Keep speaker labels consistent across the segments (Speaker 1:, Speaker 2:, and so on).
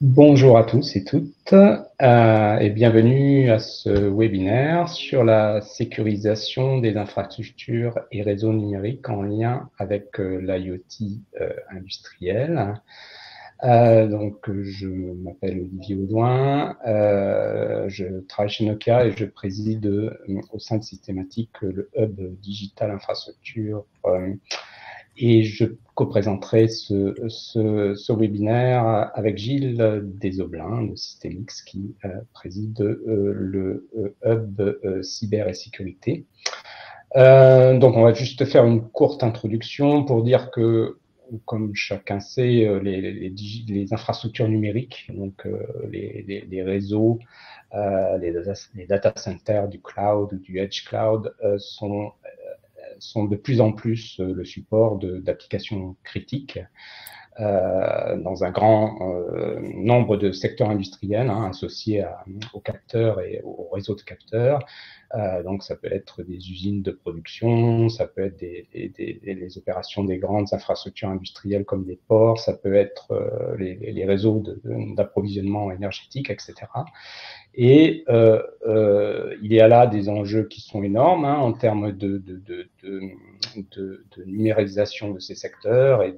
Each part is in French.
Speaker 1: Bonjour à tous et toutes et bienvenue à ce webinaire sur la sécurisation des infrastructures et réseaux numériques en lien avec l'IoT industriel. Je m'appelle Olivier Audouin, je travaille chez Nokia et je préside au sein de Systématique le hub Digital Infrastructure et je co-présenterai ce webinaire avec Gilles Désoblin de Systemix qui préside le hub cyber et sécurité. Donc on va juste faire une courte introduction pour dire que, comme chacun sait, les infrastructures numériques, donc les réseaux, les data centers du cloud ou du edge cloud sont de plus en plus le support d'applications critiques dans un grand nombre de secteurs industriels associés aux capteurs et au réseau de capteurs. Donc ça peut être des usines de production, ça peut être les opérations des grandes infrastructures industrielles comme des ports, ça peut être les réseaux d'approvisionnement énergétique, etc. Et il y a là des enjeux qui sont énormes en termes de numérisation de ces secteurs et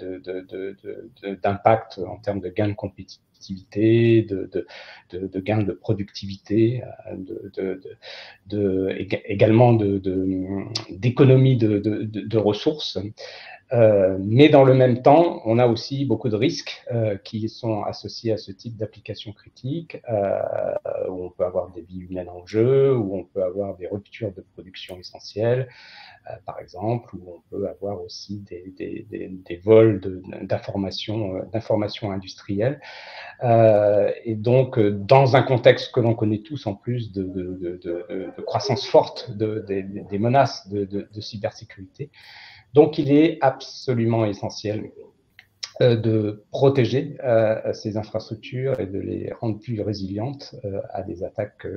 Speaker 1: d'impact en termes de gains de compétitivité, de gains de productivité, également d'économie de ressources. Mais dans le même temps, on a aussi beaucoup de risques qui sont associés à ce type d'application critique, où on peut avoir des vies humaines en jeu, où on peut avoir des ruptures de production essentielles, par exemple, où on peut avoir aussi des vols d'informations industrielles. Et donc, dans un contexte que l'on connaît tous, en plus de croissance forte des menaces de cybersécurité, donc il est absolument essentiel de protéger ces infrastructures et de les rendre plus résilientes à des attaques,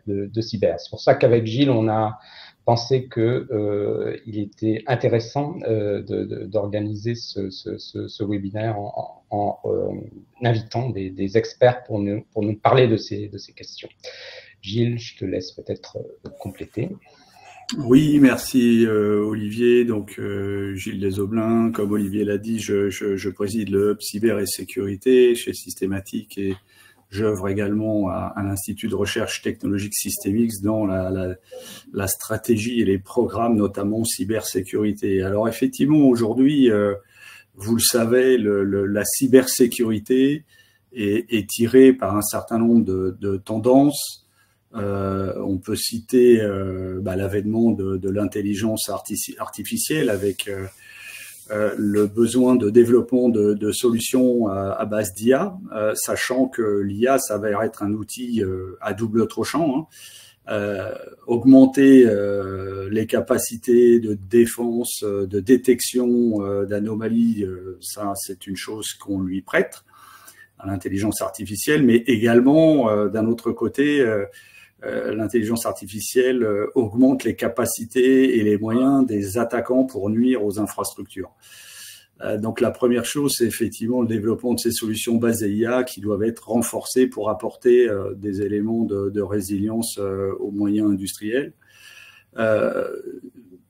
Speaker 1: de cyber. C'est pour ça qu'avec Gilles, on a pensé qu'il était intéressant d'organiser ce webinaire en invitant des experts pour nous parler de ces questions. Gilles, je te laisse peut-être compléter.
Speaker 2: Oui, merci Olivier. Donc Gilles Désoblin, comme Olivier l'a dit, je préside le hub cyber et sécurité chez Systématique et j'œuvre également à l'Institut de recherche technologique Systemix dans la stratégie et les programmes, notamment cybersécurité. Alors effectivement, aujourd'hui, vous le savez, la cybersécurité est tirée par un certain nombre de tendances. On peut citer l'avènement de l'intelligence artificielle avec le besoin de développement de solutions à base d'IA, sachant que l'IA s'avère être un outil à double tranchant, augmenter les capacités de défense, de détection d'anomalies, ça c'est une chose qu'on lui prête à l'intelligence artificielle, mais également d'un autre côté, l'intelligence artificielle augmente les capacités et les moyens des attaquants pour nuire aux infrastructures. Donc la première chose, c'est effectivement le développement de ces solutions basées IA qui doivent être renforcées pour apporter des éléments de résilience aux moyens industriels.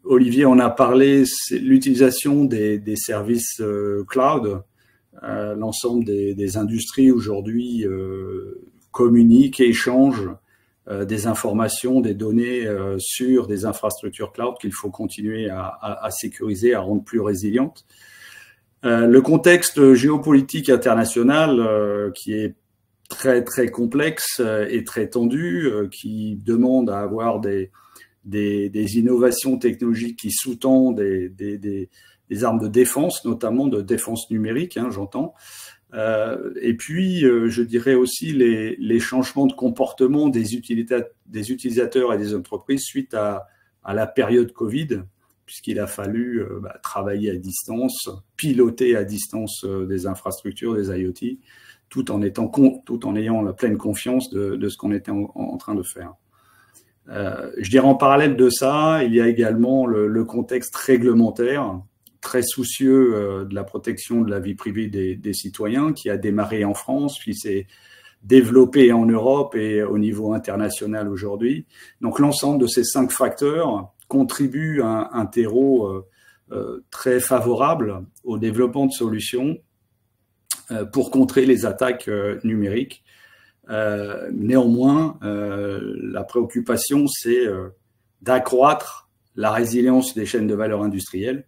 Speaker 2: Olivier en a parlé, c'est l'utilisation des services cloud. L'ensemble des industries aujourd'hui communiquent et échangent des informations, des données sur des infrastructures cloud qu'il faut continuer à sécuriser, à rendre plus résilientes. Le contexte géopolitique international qui est très très complexe et très tendu, qui demande à avoir des innovations technologiques qui sous-tendent des armes de défense, notamment de défense numérique, j'entends. Et puis, je dirais aussi les changements de comportement des utilisateurs et des entreprises suite à la période Covid, puisqu'il a fallu travailler à distance, piloter à distance des infrastructures, des IoT, tout en ayant la pleine confiance de ce qu'on était en train de faire. Je dirais en parallèle de ça, il y a également le contexte réglementaire très soucieux de la protection de la vie privée des citoyens, qui a démarré en France, puis s'est développé en Europe et au niveau international aujourd'hui. Donc l'ensemble de ces 5 facteurs contribuent à un terreau très favorable au développement de solutions pour contrer les attaques numériques. Néanmoins, la préoccupation, c'est d'accroître la résilience des chaînes de valeur industrielles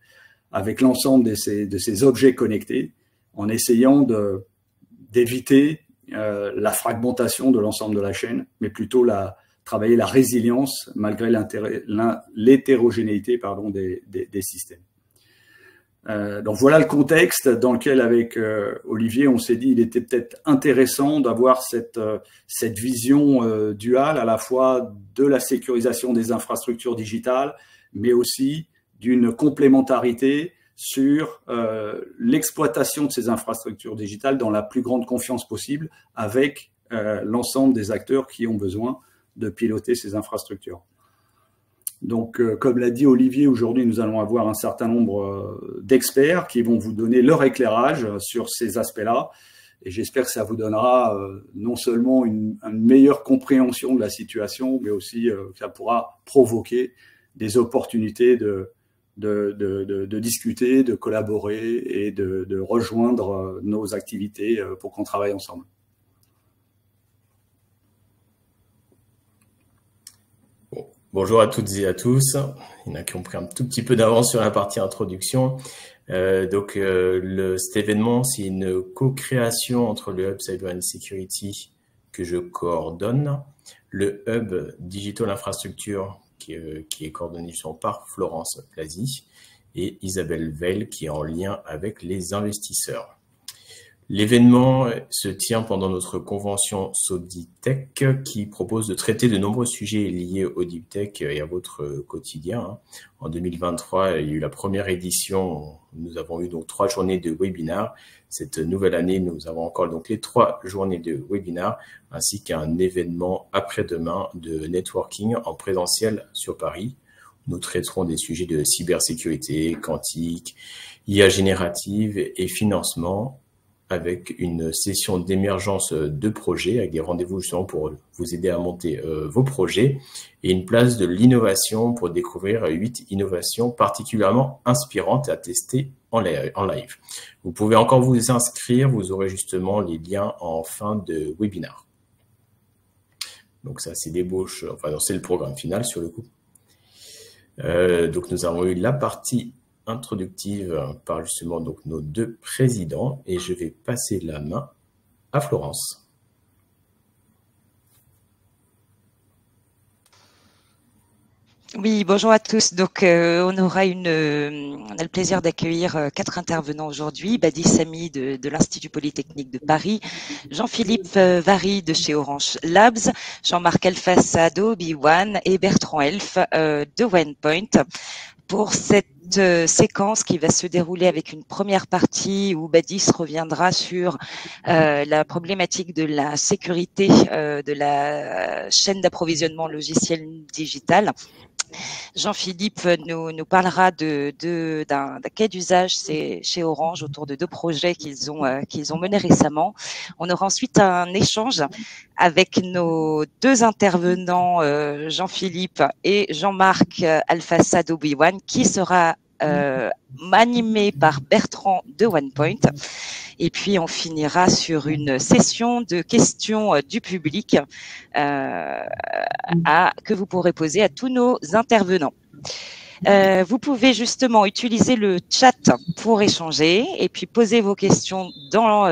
Speaker 2: avec l'ensemble de ces objets connectés, en essayant d'éviter la fragmentation de l'ensemble de la chaîne, mais plutôt travailler la résilience malgré l'hétérogénéité des systèmes. Donc voilà le contexte dans lequel, avec Olivier, on s'est dit il était peut-être intéressant d'avoir cette vision duale, à la fois de la sécurisation des infrastructures digitales, mais aussi d'une complémentarité sur l'exploitation de ces infrastructures digitales dans la plus grande confiance possible avec l'ensemble des acteurs qui ont besoin de piloter ces infrastructures. Donc, comme l'a dit Olivier, aujourd'hui, nous allons avoir un certain nombre d'experts qui vont vous donner leur éclairage sur ces aspects-là. Et j'espère que ça vous donnera non seulement une meilleure compréhension de la situation, mais aussi que ça pourra provoquer des opportunités de discuter, de collaborer et de rejoindre nos activités pour qu'on travaille ensemble.
Speaker 3: Bonjour à toutes et à tous. Il y en a qui ont pris un tout petit peu d'avance sur la partie introduction. Cet événement, c'est une co-création entre le Hub Cyber and Security que je coordonne, le Hub Digital Infrastructure qui est coordonné par Florence Plazy et Isabelle Veil qui est en lien avec les investisseurs. L'événement se tient pendant notre convention SODITech qui propose de traiter de nombreux sujets liés au Deep Tech et à votre quotidien. En 2023, il y a eu la première édition. Nous avons eu donc 3 journées de webinaires. Cette nouvelle année, nous avons encore donc les 3 journées de webinaires ainsi qu'un événement après-demain de networking en présentiel sur Paris. Nous traiterons des sujets de cybersécurité, quantique, IA générative et financement, avec une session d'émergence de projets, avec des rendez-vous justement pour vous aider à monter vos projets, et une place de l'innovation pour découvrir 8 innovations particulièrement inspirantes à tester en live. Vous pouvez encore vous inscrire, vous aurez justement les liens en fin de webinaire. Donc ça, c'est l'ébauche, enfin c'est le programme final sur le coup. Donc nous avons eu la partie introductive par justement donc nos 2 présidents et je vais passer la main à Florence.
Speaker 4: Oui, bonjour à tous. Donc, on a le plaisir d'accueillir 4 intervenants aujourd'hui. Badi Sami de l'Institut Polytechnique de Paris, Jean-Philippe Vary de chez Orange Labs, Jean-Marc Alfassa d'OB1 et Bertrand Elf de OnePoint. Pour cette séquence qui va se dérouler avec une première partie où Badis reviendra sur la problématique de la sécurité de la chaîne d'approvisionnement logiciel digital. Jean-Philippe nous parlera d'un cas d'usage chez Orange autour de 2 projets qu'ils ont menés récemment. On aura ensuite un échange avec nos 2 intervenants, Jean-Philippe et Jean-Marc Alfassa d'OB1, qui sera animé par Bertrand de OnePoint. Et puis, on finira sur une session de questions du public que vous pourrez poser à tous nos intervenants. Vous pouvez justement utiliser le chat pour échanger et puis poser vos questions dans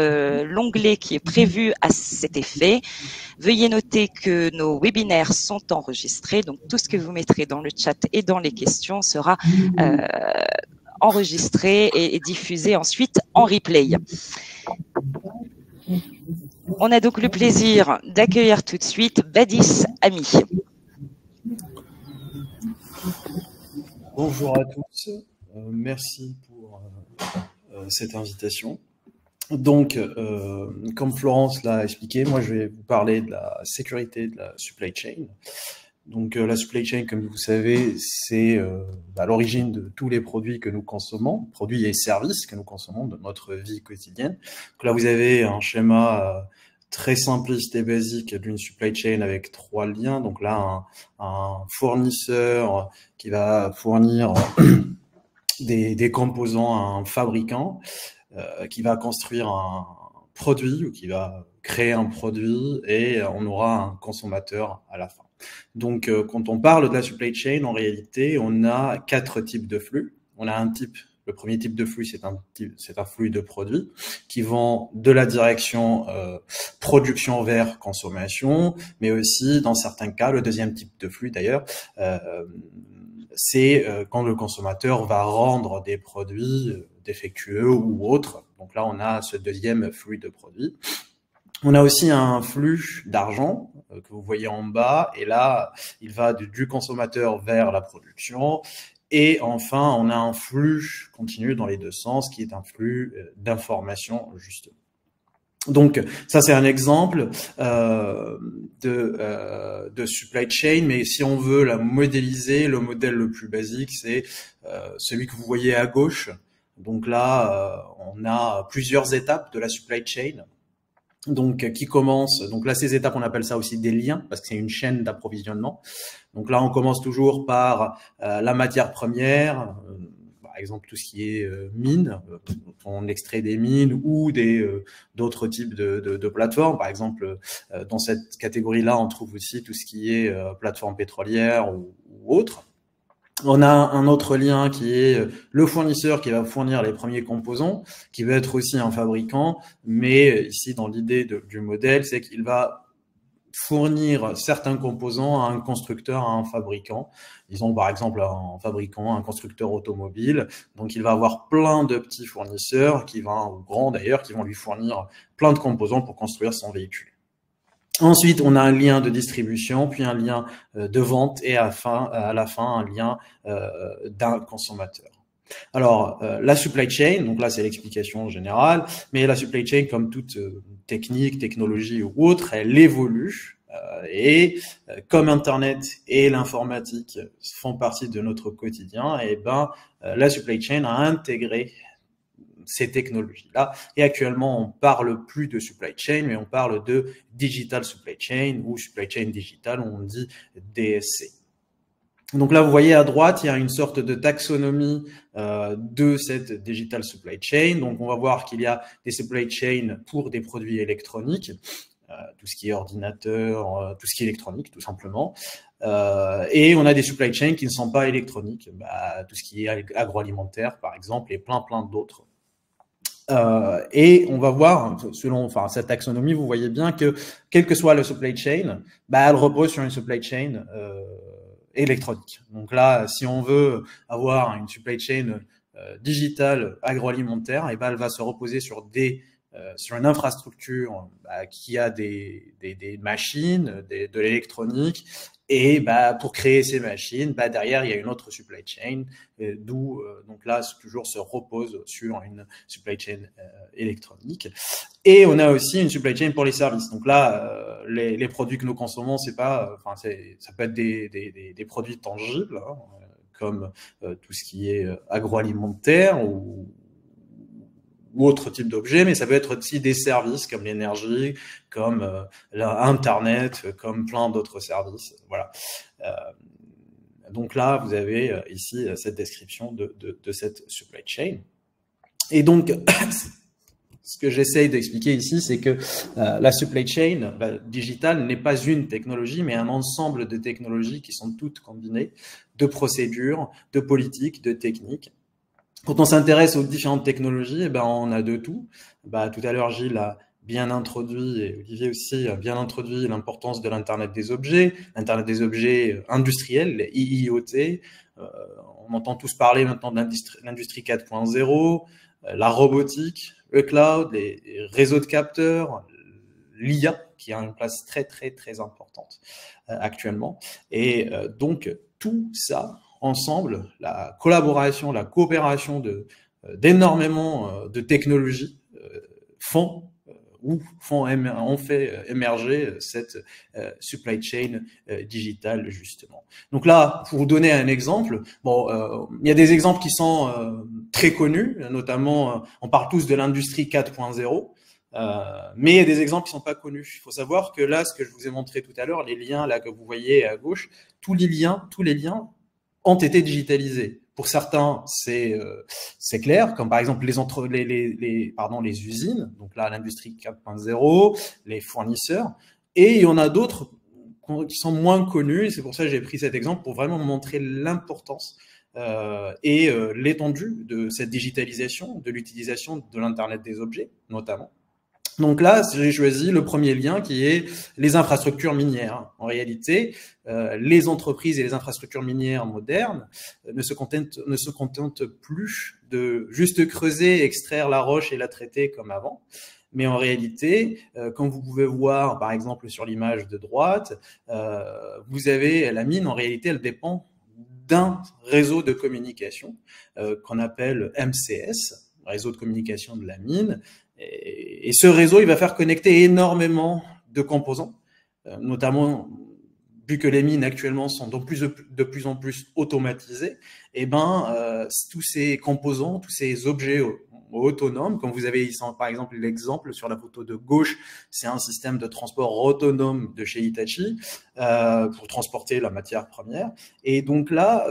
Speaker 4: l'onglet qui est prévu à cet effet. Veuillez noter que nos webinaires sont enregistrés, donc tout ce que vous mettrez dans le chat et dans les questions sera enregistré et diffusé ensuite en replay. On a donc le plaisir d'accueillir tout de suite Badis Sami.
Speaker 5: Bonjour à tous, merci pour cette invitation. Donc, comme Florence l'a expliqué, moi je vais vous parler de la sécurité de la supply chain. Donc la supply chain, comme vous savez, c'est à l'origine de tous les produits que nous consommons, produits et services que nous consommons de notre vie quotidienne. Donc là, vous avez un schéma très simpliste et basique d'une supply chain avec 3 liens. Donc là, un fournisseur qui va fournir des composants à un fabricant, qui va construire un produit ou qui va créer un produit, et on aura un consommateur à la fin. Donc, quand on parle de la supply chain, en réalité, on a 4 types de flux. On a le premier type de flux, c'est un flux de produits qui vont de la direction production vers consommation, mais aussi, dans certains cas, le deuxième type de flux d'ailleurs, c'est quand le consommateur va rendre des produits défectueux ou autres. Donc là, on a ce deuxième flux de produits. On a aussi un flux d'argent que vous voyez en bas, et là, il va du consommateur vers la production. Et enfin, on a un flux continu dans les deux sens, qui est un flux d'information, justement. Donc, ça, c'est un exemple de supply chain, mais si on veut la modéliser, le modèle le plus basique, c'est celui que vous voyez à gauche. Donc là, on a plusieurs étapes de la supply chain. Donc, qui commence, donc là, ces étapes, on appelle ça aussi des liens, parce que c'est une chaîne d'approvisionnement. Donc là, on commence toujours par la matière première, par exemple, tout ce qui est mine, on extrait des mines ou d'autres types de plateformes. Par exemple, dans cette catégorie-là, on trouve aussi tout ce qui est plateforme pétrolière ou autre. On a un autre lien qui est le fournisseur qui va fournir les premiers composants, qui va être aussi un fabricant, mais ici, dans l'idée du modèle, c'est qu'il va fournir certains composants à un constructeur, à un fabricant. Disons par exemple un fabricant, un constructeur automobile. Donc il va avoir plein de petits fournisseurs, ou grands d'ailleurs, qui vont lui fournir plein de composants pour construire son véhicule. Ensuite, on a un lien de distribution, puis un lien de vente, et à la fin un lien d'un consommateur. Alors, la supply chain, donc là c'est l'explication générale, mais la supply chain, comme toute technique, technologie ou autre, elle évolue, et comme Internet et l'informatique font partie de notre quotidien, et la supply chain a intégré ces technologies-là. Et actuellement, on parle plus de supply chain, mais on parle de digital supply chain ou supply chain digital, on dit DSC. Donc là, vous voyez à droite, il y a une sorte de taxonomie de cette digital supply chain. Donc, on va voir qu'il y a des supply chains pour des produits électroniques, tout ce qui est ordinateur, tout ce qui est électronique, tout simplement. Et on a des supply chains qui ne sont pas électroniques, tout ce qui est agroalimentaire, par exemple, et plein d'autres. Et on va voir, selon cette taxonomie, vous voyez bien que, quelle que soit la supply chain, elle repose sur une supply chain électronique. Donc là, si on veut avoir une supply chain digitale agroalimentaire, elle va se reposer sur une infrastructure qui a des machines, de l'électronique, et pour créer ces machines, derrière il y a une autre supply chain, d'où donc là toujours se repose sur une supply chain électronique. Et on a aussi une supply chain pour les services. Donc là, les produits que nous consommons, ça peut être des produits tangibles, comme tout ce qui est agroalimentaire ou autre type d'objet, mais ça peut être aussi des services comme l'énergie, comme Internet, comme plein d'autres services. Voilà. Donc là, vous avez ici cette description de cette supply chain. Et donc, ce que j'essaye d'expliquer ici, c'est que la supply chain digitale n'est pas une technologie, mais un ensemble de technologies qui sont toutes combinées, de procédures, de politiques, de techniques. Quand on s'intéresse aux différentes technologies, on a de tout. Tout à l'heure, Gilles a bien introduit, et Olivier aussi a bien introduit l'importance de l'Internet des objets industriels, les IIoT. On entend tous parler maintenant de l'industrie 4.0, la robotique, le cloud, les réseaux de capteurs, l'IA, qui a une place très, très, très importante actuellement. Et donc, tout ça, ensemble, la collaboration, la coopération d'énormément de technologies font ont fait émerger cette supply chain digitale justement. Donc là, pour vous donner un exemple, il y a des exemples qui sont très connus, notamment on parle tous de l'industrie 4.0. Mais il y a des exemples qui sont pas connus. Il faut savoir que là, ce que je vous ai montré tout à l'heure, les liens là que vous voyez à gauche, tous les liens ont été digitalisés. Pour certains, c'est clair, comme par exemple les usines, donc là l'industrie 4.0, les fournisseurs, et il y en a d'autres qui sont moins connus. Et c'est pour ça que j'ai pris cet exemple pour vraiment montrer l'importance et l'étendue de cette digitalisation, de l'utilisation de l'Internet des objets, notamment. Donc là, j'ai choisi le premier lien qui est les infrastructures minières. En réalité, les entreprises et les infrastructures minières modernes ne se contentent plus de juste creuser, extraire la roche et la traiter comme avant. Mais en réalité, comme vous pouvez voir, par exemple, sur l'image de droite, vous avez la mine, en réalité, elle dépend d'un réseau de communication qu'on appelle MCS, réseau de communication de la mine. Et ce réseau, il va faire connecter énormément de composants, notamment vu que les mines actuellement sont de plus en plus automatisées. Et tous ces composants, tous ces objets autonomes, comme vous avez ici par exemple l'exemple sur la photo de gauche, c'est un système de transport autonome de chez Hitachi pour transporter la matière première. Et donc là,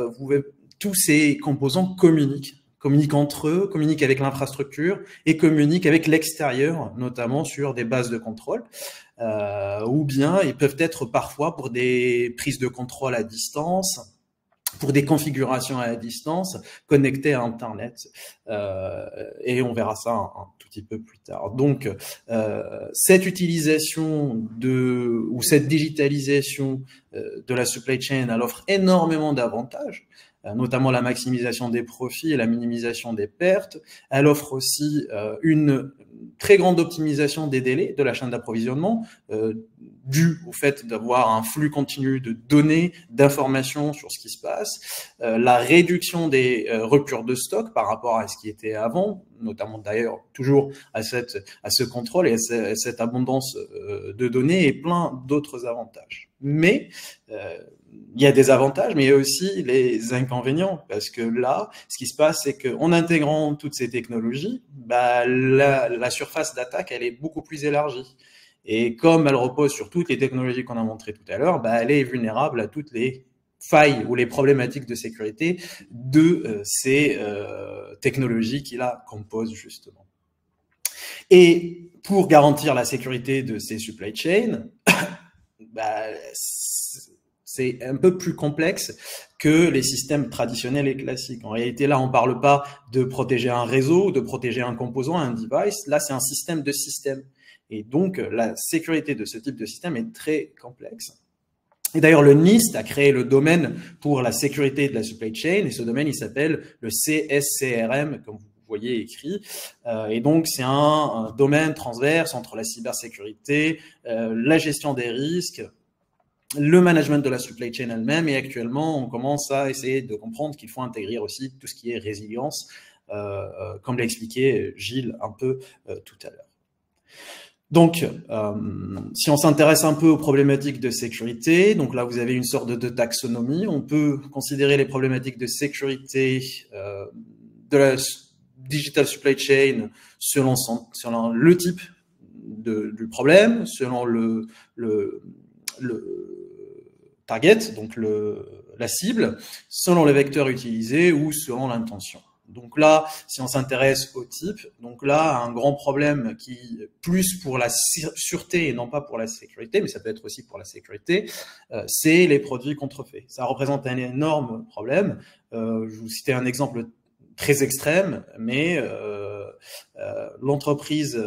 Speaker 5: tous ces composants communiquent entre eux, communiquent avec l'infrastructure et communiquent avec l'extérieur, notamment sur des bases de contrôle, ou bien ils peuvent être parfois pour des prises de contrôle à distance, pour des configurations à distance, connectées à Internet, et on verra ça un tout petit peu plus tard. Donc, cette utilisation ou cette digitalisation de la supply chain, elle offre énormément d'avantages, notamment la maximisation des profits et la minimisation des pertes. Elle offre aussi une très grande optimisation des délais de la chaîne d'approvisionnement, dû au fait d'avoir un flux continu de données, d'informations sur ce qui se passe, la réduction des ruptures de stock par rapport à ce qui était avant, notamment d'ailleurs toujours à ce contrôle et à cette abondance de données et plein d'autres avantages. Mais il y a des avantages, mais il y a aussi les inconvénients, parce que là, ce qui se passe, c'est qu'en intégrant toutes ces technologies, la surface d'attaque, elle est beaucoup plus élargie. Et comme elle repose sur toutes les technologies qu'on a montrées tout à l'heure, elle est vulnérable à toutes les failles ou les problématiques de sécurité de ces technologies qui la composent justement. Et pour garantir la sécurité de ces supply chains, c'est un peu plus complexe que les systèmes traditionnels et classiques. En réalité, là, on ne parle pas de protéger un réseau, de protéger un composant, un device. Là, c'est un système de système. Et donc, la sécurité de ce type de système est très complexe. Et d'ailleurs, le NIST a créé le domaine pour la sécurité de la supply chain. Et ce domaine, il s'appelle le CSCRM, comme vous voyez écrit. Et donc, c'est un domaine transverse entre la cybersécurité, la gestion des risques, le management de la supply chain elle-même, et actuellement, on commence à essayer de comprendre qu'il faut intégrer aussi tout ce qui est résilience, comme l'a expliqué Gilles un peu tout à l'heure. Donc, si on s'intéresse un peu aux problématiques de sécurité, donc là, vous avez une sorte de taxonomie. On peut considérer les problématiques de sécurité de la digital supply chain selon le type du problème, selon le target, donc la cible, selon le vecteur utilisé ou selon l'intention. Donc là, si on s'intéresse au type, donc là, un grand problème qui plus pour la sûreté et non pas pour la sécurité, mais ça peut être aussi pour la sécurité, c'est les produits contrefaits. Ça représente un énorme problème. Je vous citais un exemple très extrême, mais l'entreprise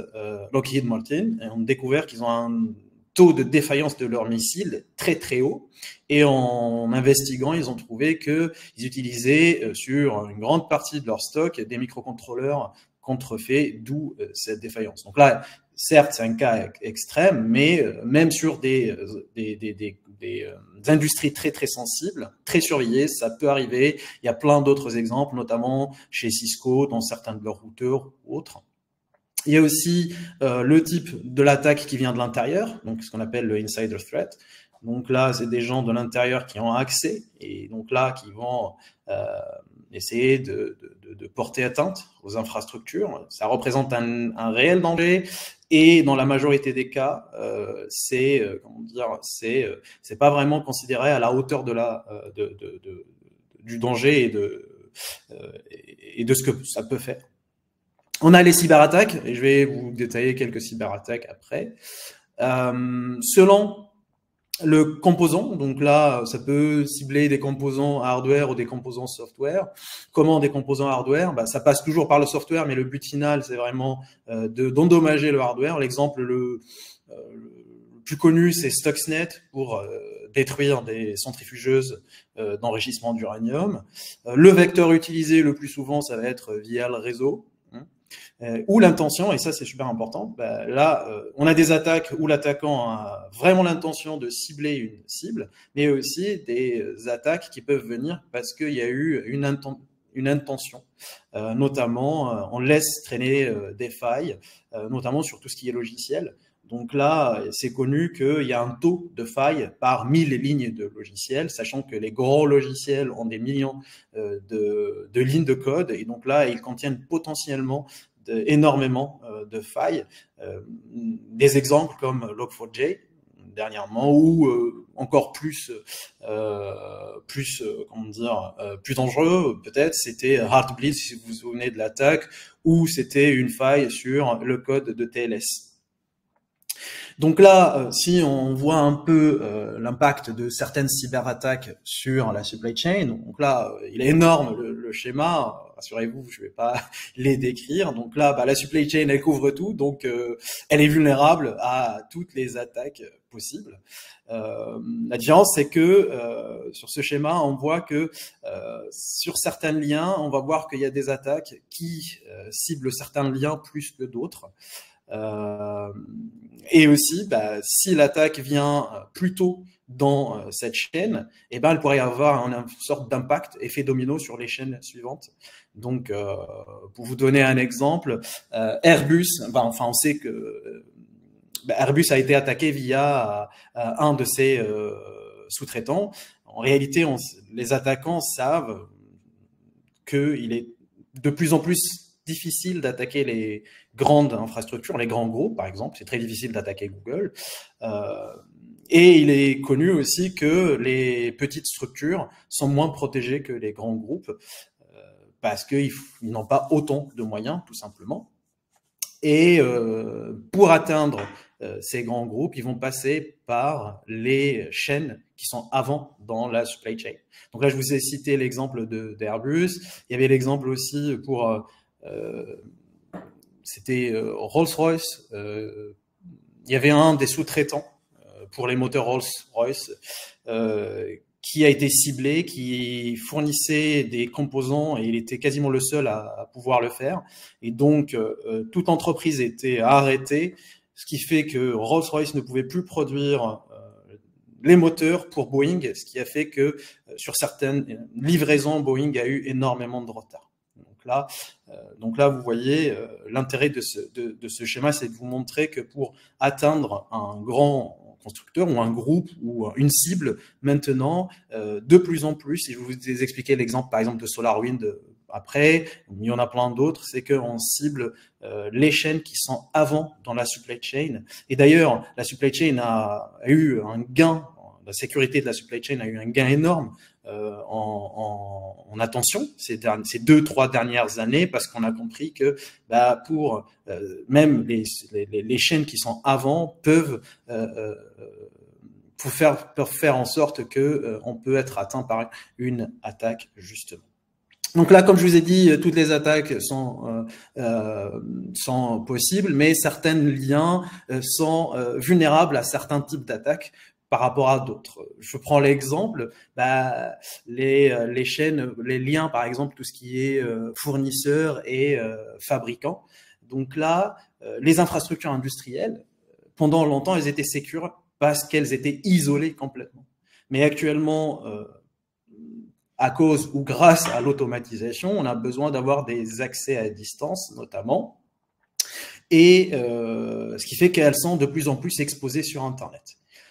Speaker 5: Lockheed Martin a découvert qu'ils ont un taux de défaillance de leurs missiles très très haut, et en investiguant, ils ont trouvé qu'ils utilisaient sur une grande partie de leur stock des microcontrôleurs contrefaits, d'où cette défaillance. Donc là, certes, c'est un cas extrême, mais même sur des industries très très sensibles, très surveillées, ça peut arriver. Il y a plein d'autres exemples, notamment chez Cisco, dans certains de leurs routeurs ou autres. Il y a aussi le type de l'attaque qui vient de l'intérieur, donc ce qu'on appelle le insider threat. Donc là, c'est des gens de l'intérieur qui ont accès, et donc là, qui vont essayer de porter atteinte aux infrastructures. Ça représente un réel danger, et dans la majorité des cas, c'est pas vraiment considéré à la hauteur du danger et de ce que ça peut faire. On a les cyberattaques, et je vais vous détailler quelques cyberattaques après. Selon le composant, donc là, ça peut cibler des composants hardware ou des composants software. Comment des composants hardware? Ça passe toujours par le software, mais le but final, c'est vraiment d'endommager le hardware. L'exemple le plus connu, c'est Stuxnet pour détruire des centrifugeuses d'enrichissement d'uranium. Le vecteur utilisé le plus souvent, ça va être via le réseau. Ou l'intention, et ça c'est super important, là on a des attaques où l'attaquant a vraiment l'intention de cibler une cible, mais aussi des attaques qui peuvent venir parce qu'il y a eu une intention, notamment on laisse traîner des failles, notamment sur tout ce qui est logiciel. Donc là, c'est connu qu'il y a un taux de faille par 1000 lignes de logiciel, sachant que les gros logiciels ont des millions de lignes de code, et donc là, ils contiennent potentiellement énormément de failles. Des exemples comme Log4j, dernièrement, ou encore plus dangereux, peut-être, c'était Heartbleed, si vous vous souvenez de l'attaque, ou c'était une faille sur le code de TLS. Donc là, si on voit un peu l'impact de certaines cyberattaques sur la supply chain, donc là, il est énorme le schéma, rassurez-vous, je ne vais pas les décrire. Donc là, la supply chain, elle couvre tout, donc elle est vulnérable à toutes les attaques possibles. La différence, c'est que sur ce schéma, on voit que sur certains liens, on va voir qu'il y a des attaques qui ciblent certains liens plus que d'autres. Et aussi, si l'attaque vient plus tôt dans cette chaîne, elle pourrait avoir une sorte d'impact, effet domino sur les chaînes suivantes. Donc, pour vous donner un exemple, Airbus, on sait que Airbus a été attaqué via un de ses sous-traitants. En réalité, les attaquants savent qu'il est de plus en plus difficile d'attaquer les grandes infrastructures, les grands groupes, par exemple. C'est très difficile d'attaquer Google. Et il est connu aussi que les petites structures sont moins protégées que les grands groupes parce qu'ils n'ont pas autant de moyens, tout simplement. Et pour atteindre ces grands groupes, ils vont passer par les chaînes qui sont avant dans la supply chain. Donc là, je vous ai cité l'exemple d'Airbus. Il y avait l'exemple aussi pour... c'était Rolls-Royce. Il y avait un des sous-traitants pour les moteurs Rolls-Royce qui a été ciblé, qui fournissait des composants et il était quasiment le seul à pouvoir le faire. Et donc, toute entreprise était arrêtée, ce qui fait que Rolls-Royce ne pouvait plus produire les moteurs pour Boeing, ce qui a fait que sur certaines livraisons, Boeing a eu énormément de retard. Donc là, vous voyez, l'intérêt de ce schéma, c'est de vous montrer que pour atteindre un grand constructeur ou un groupe ou une cible, maintenant, de plus en plus, et je vous ai expliqué l'exemple, par exemple, de SolarWind après, il y en a plein d'autres, c'est qu'on cible les chaînes qui sont avant dans la supply chain. Et d'ailleurs, la supply chain a eu un gain, la sécurité de la supply chain a eu un gain énorme en attention ces 2-3 dernières années, parce qu'on a compris que pour même les chaînes qui sont avant peuvent faire en sorte que on peut être atteint par une attaque, justement. Donc là, comme je vous ai dit, toutes les attaques sont possibles, mais certains liens sont vulnérables à certains types d'attaques par rapport à d'autres. Je prends l'exemple, les chaînes, les liens, par exemple, tout ce qui est fournisseurs et fabricants. Donc là, les infrastructures industrielles, pendant longtemps, elles étaient sécures parce qu'elles étaient isolées complètement. Mais actuellement, à cause ou grâce à l'automatisation, on a besoin d'avoir des accès à distance, notamment. et ce qui fait qu'elles sont de plus en plus exposées sur Internet.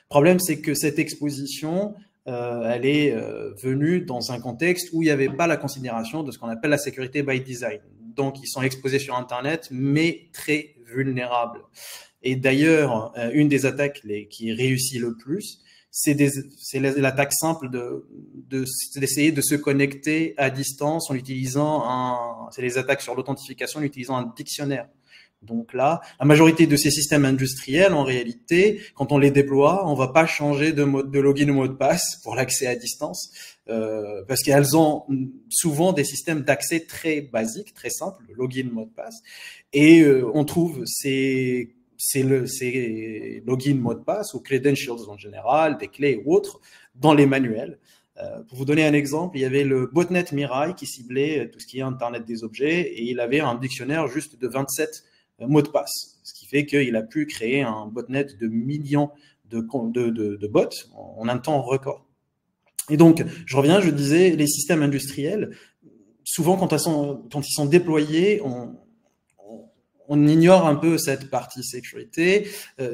Speaker 5: Le problème, c'est que cette exposition, elle est venue dans un contexte où il n'y avait pas la considération de ce qu'on appelle la sécurité by design. Donc, ils sont exposés sur Internet, mais très vulnérables. Et d'ailleurs, une des attaques qui réussit le plus, c'est l'attaque simple d'essayer de se connecter à distance en utilisant c'est les attaques sur l'authentification en utilisant un dictionnaire. Donc là, la majorité de ces systèmes industriels, en réalité, quand on les déploie, on va pas changer de login ou mot de passe pour l'accès à distance, parce qu'elles ont souvent des systèmes d'accès très basiques, très simples, le login, mot de passe, et on trouve ces login, mot de passe ou credentials en général, des clés ou autres, dans les manuels. Pour vous donner un exemple, il y avait le botnet Mirai qui ciblait tout ce qui est Internet des objets, et il avait un dictionnaire juste de 27 mots de passe, ce qui fait qu'il a pu créer un botnet de millions de bots en un temps record. Et donc, je reviens, je disais, les systèmes industriels, souvent quand ils sont déployés, on ignore un peu cette partie sécurité.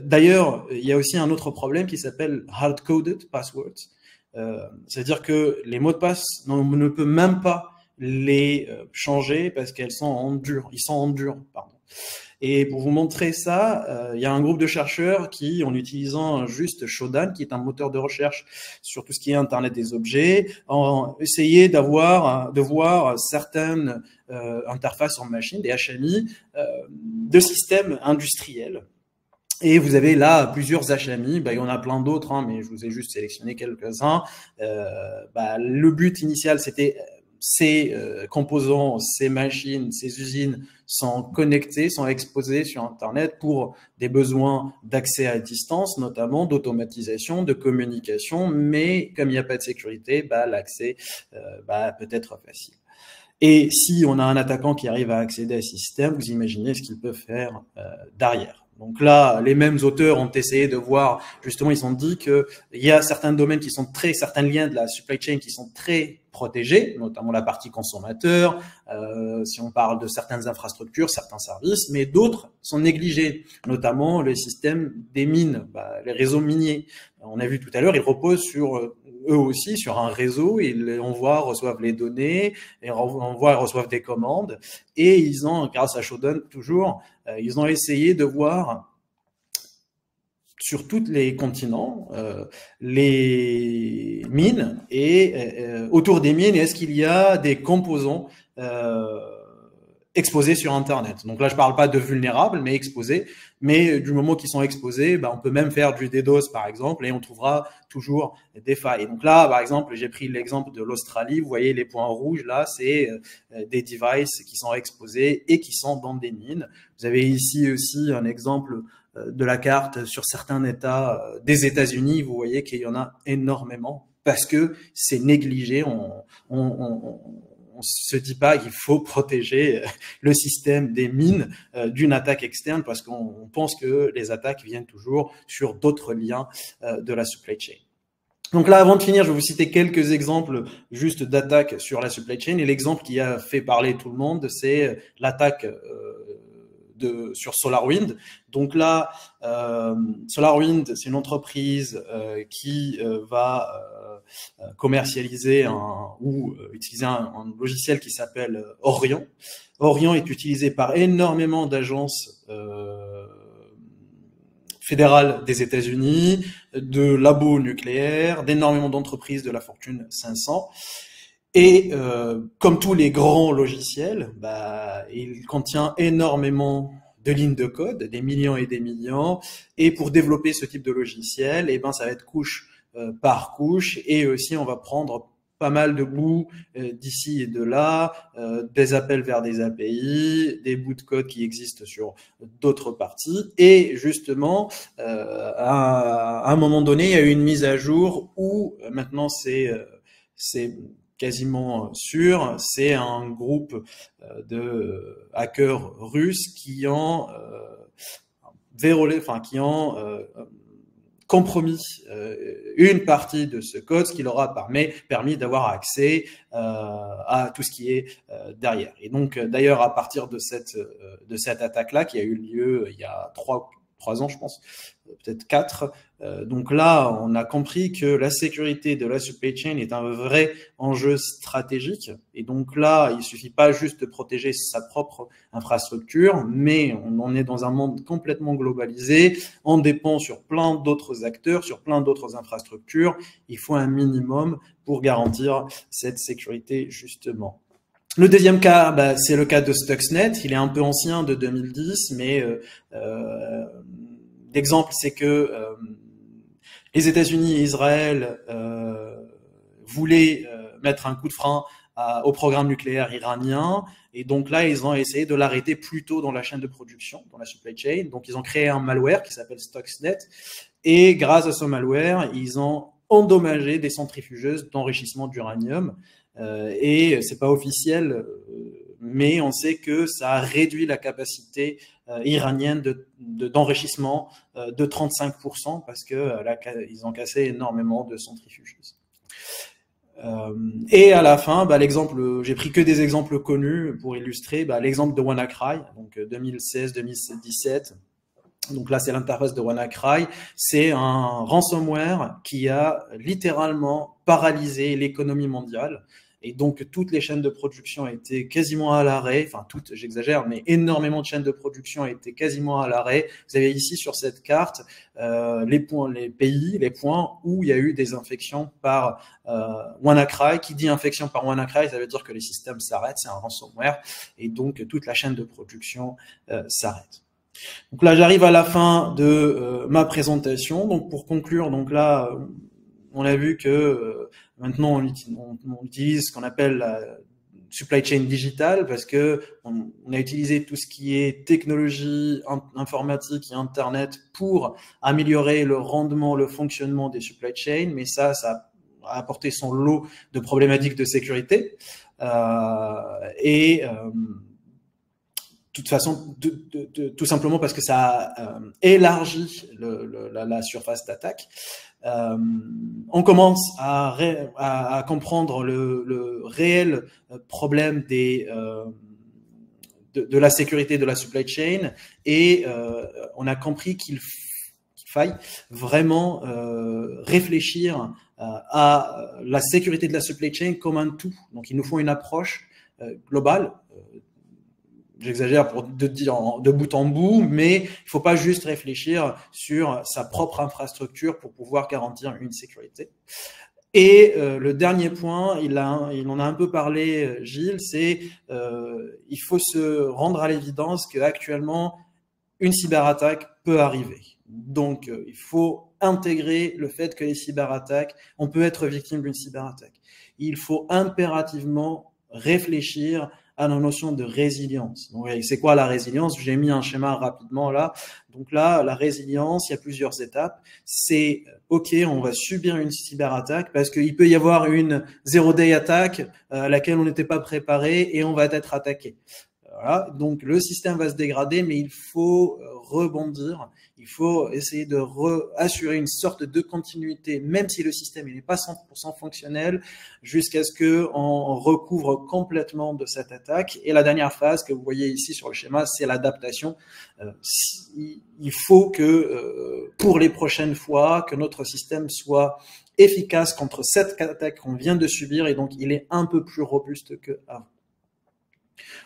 Speaker 5: D'ailleurs, il y a aussi un autre problème qui s'appelle hard-coded passwords. C'est-à-dire que les mots de passe, on ne peut même pas les changer parce qu'elles sont en dur. Ils sont en dur, pardon. Et pour vous montrer ça, il y a un groupe de chercheurs qui, en utilisant juste Shodan, qui est un moteur de recherche sur tout ce qui est Internet des objets, ont essayé de voir certaines interfaces en machine, des HMI, de systèmes industriels. Et vous avez là plusieurs HMI, il y en a plein d'autres, hein, mais je vous ai juste sélectionné quelques-uns. Le but initial, c'était ces composants, ces machines, ces usines sont connectés, sont exposés sur Internet pour des besoins d'accès à distance, notamment d'automatisation, de communication, mais comme il n'y a pas de sécurité, l'accès peut être facile. Et si on a un attaquant qui arrive à accéder à ce système, vous imaginez ce qu'il peut faire derrière. Donc là, les mêmes auteurs ont essayé de voir, justement, ils ont dit qu'il y a certains domaines qui sont certains liens de la supply chain qui sont très protégés, notamment la partie consommateur, si on parle de certaines infrastructures, certains services, mais d'autres sont négligés, notamment le système des mines, les réseaux miniers. On a vu tout à l'heure, ils reposent sur eux aussi sur un réseau, ils envoient, reçoivent les données, et envoient, reçoivent des commandes, et ils ont, grâce à Shodan toujours, ils ont essayé de voir sur tous les continents les mines et autour des mines, est-ce qu'il y a des composants exposés sur Internet. Donc là, je parle pas de vulnérables, mais exposés. Mais du moment qu'ils sont exposés, on peut même faire du DDoS, par exemple, et on trouvera toujours des failles. Et donc là, par exemple, j'ai pris l'exemple de l'Australie. Vous voyez les points rouges, là, c'est des devices qui sont exposés et qui sont dans des mines. Vous avez ici aussi un exemple de la carte sur certains États des États-Unis. Vous voyez qu'il y en a énormément parce que c'est négligé. On se dit pas qu'il faut protéger le système des mines d'une attaque externe parce qu'on pense que les attaques viennent toujours sur d'autres liens de la supply chain. Donc là, avant de finir, je vais vous citer quelques exemples juste d'attaques sur la supply chain. Et l'exemple qui a fait parler tout le monde, c'est l'attaque sur SolarWind. Donc là, SolarWind, c'est une entreprise qui va commercialiser ou utiliser un logiciel qui s'appelle Orion. Orion est utilisé par énormément d'agences fédérales des États-Unis, de labos nucléaires, d'énormément d'entreprises de la Fortune 500. Et comme tous les grands logiciels, il contient énormément de lignes de code, des millions et des millions. Et pour développer ce type de logiciel, ça va être couche par couche. Et aussi, on va prendre pas mal de bouts d'ici et de là, des appels vers des API, des bouts de code qui existent sur d'autres parties. Et justement, à un moment donné, il y a eu une mise à jour où maintenant c'est quasiment sûr, c'est un groupe de hackers russes qui ont compromis une partie de ce code, ce qui leur a permis d'avoir accès à tout ce qui est derrière. Et donc, d'ailleurs, à partir de cette attaque-là, qui a eu lieu il y a 3 ans, je pense, peut-être 4. Donc là, on a compris que la sécurité de la supply chain est un vrai enjeu stratégique. Et donc là, il suffit pas juste de protéger sa propre infrastructure, mais on est dans un monde complètement globalisé. On dépend sur plein d'autres acteurs, sur plein d'autres infrastructures. Il faut un minimum pour garantir cette sécurité, justement. Le deuxième cas, c'est le cas de Stuxnet. Il est un peu ancien, de 2010, mais l'exemple, c'est que les États-Unis et Israël voulaient mettre un coup de frein au programme nucléaire iranien, et donc là, ils ont essayé de l'arrêter plus tôt dans la chaîne de production, dans la supply chain. Donc, ils ont créé un malware qui s'appelle Stuxnet, et grâce à ce malware, ils ont endommagé des centrifugeuses d'enrichissement d'uranium. Et c'est pas officiel, mais on sait que ça a réduit la capacité iranienne d'enrichissement de 35% parce que ils ont cassé énormément de centrifugeuses. Et à la fin, l'exemple, j'ai pris que des exemples connus pour illustrer, l'exemple de WannaCry, donc 2016-2017. Donc là, c'est l'interface de WannaCry. C'est un ransomware qui a littéralement paralysé l'économie mondiale. Et donc, toutes les chaînes de production étaient quasiment à l'arrêt. Enfin, toutes, j'exagère, mais énormément de chaînes de production étaient quasiment à l'arrêt. Vous avez ici sur cette carte les pays, les points où il y a eu des infections par WannaCry. Qui dit infection par WannaCry, ça veut dire que les systèmes s'arrêtent. C'est un ransomware. Et donc, toute la chaîne de production s'arrête. Donc là, j'arrive à la fin de ma présentation. Donc, pour conclure, donc là, on a vu que maintenant, on utilise ce qu'on appelle la supply chain digitale parce que on a utilisé tout ce qui est technologie informatique et Internet pour améliorer le rendement, le fonctionnement des supply chains, mais ça a apporté son lot de problématiques de sécurité. De toute façon, tout simplement parce que ça a élargi la surface d'attaque. On commence à comprendre le réel problème de la sécurité de la supply chain et on a compris qu'il faille vraiment réfléchir à la sécurité de la supply chain comme un tout. Donc, il nous faut une approche globale. J'exagère pour dire de bout en bout, mais il ne faut pas juste réfléchir sur sa propre infrastructure pour pouvoir garantir une sécurité. Et le dernier point, il en a un peu parlé, Gilles, c'est il faut se rendre à l'évidence qu'actuellement, une cyberattaque peut arriver. Donc, il faut intégrer le fait que les cyberattaques, on peut être victime d'une cyberattaque. Il faut impérativement réfléchir à la notion de résilience. Donc, c'est quoi la résilience? J'ai mis un schéma rapidement là. Donc là, la résilience, il y a plusieurs étapes. C'est, OK, on va subir une cyberattaque parce qu'il peut y avoir une zero-day attaque à laquelle on n'était pas préparé et on va être attaqué. Voilà. Donc, le système va se dégrader, mais il faut rebondir. Il faut essayer de assurer une sorte de continuité, même si le système n'est pas 100% fonctionnel, jusqu'à ce qu'on recouvre complètement de cette attaque. Et la dernière phase que vous voyez ici sur le schéma, c'est l'adaptation. Il faut que, pour les prochaines fois, que notre système soit efficace contre cette attaque qu'on vient de subir, et donc il est un peu plus robuste qu'avant.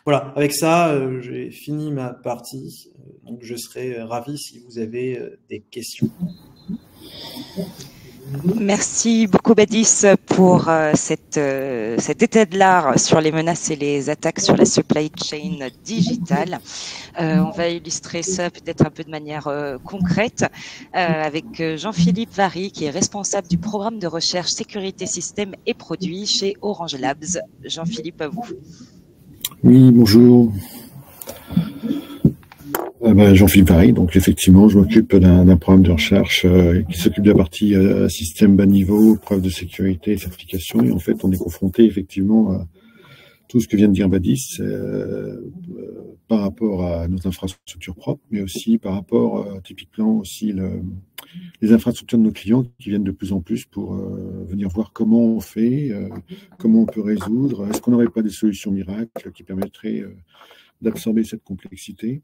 Speaker 5: Voilà, avec ça, j'ai fini ma partie. Donc, je serai ravi si vous avez des questions.
Speaker 4: Merci beaucoup, Badis, pour cet état de l'art sur les menaces et les attaques sur la supply chain digitale. On va illustrer ça peut-être un peu de manière concrète avec Jean-Philippe Vary, qui est responsable du programme de recherche sécurité systèmes et produits chez Orange Labs. Jean-Philippe, à vous.
Speaker 6: Oui, bonjour. Jean-Philippe Vary, donc effectivement, je m'occupe d'un programme de recherche qui s'occupe de la partie système bas niveau, preuve de sécurité et certification. Et en fait, on est confronté effectivement à tout ce que vient de dire Badis par rapport à nos infrastructures propres, mais aussi par rapport typiquement aussi les infrastructures de nos clients qui viennent de plus en plus pour venir voir comment on fait, comment on peut résoudre. Est-ce qu'on n'aurait pas des solutions miracles qui permettraient d'absorber cette complexité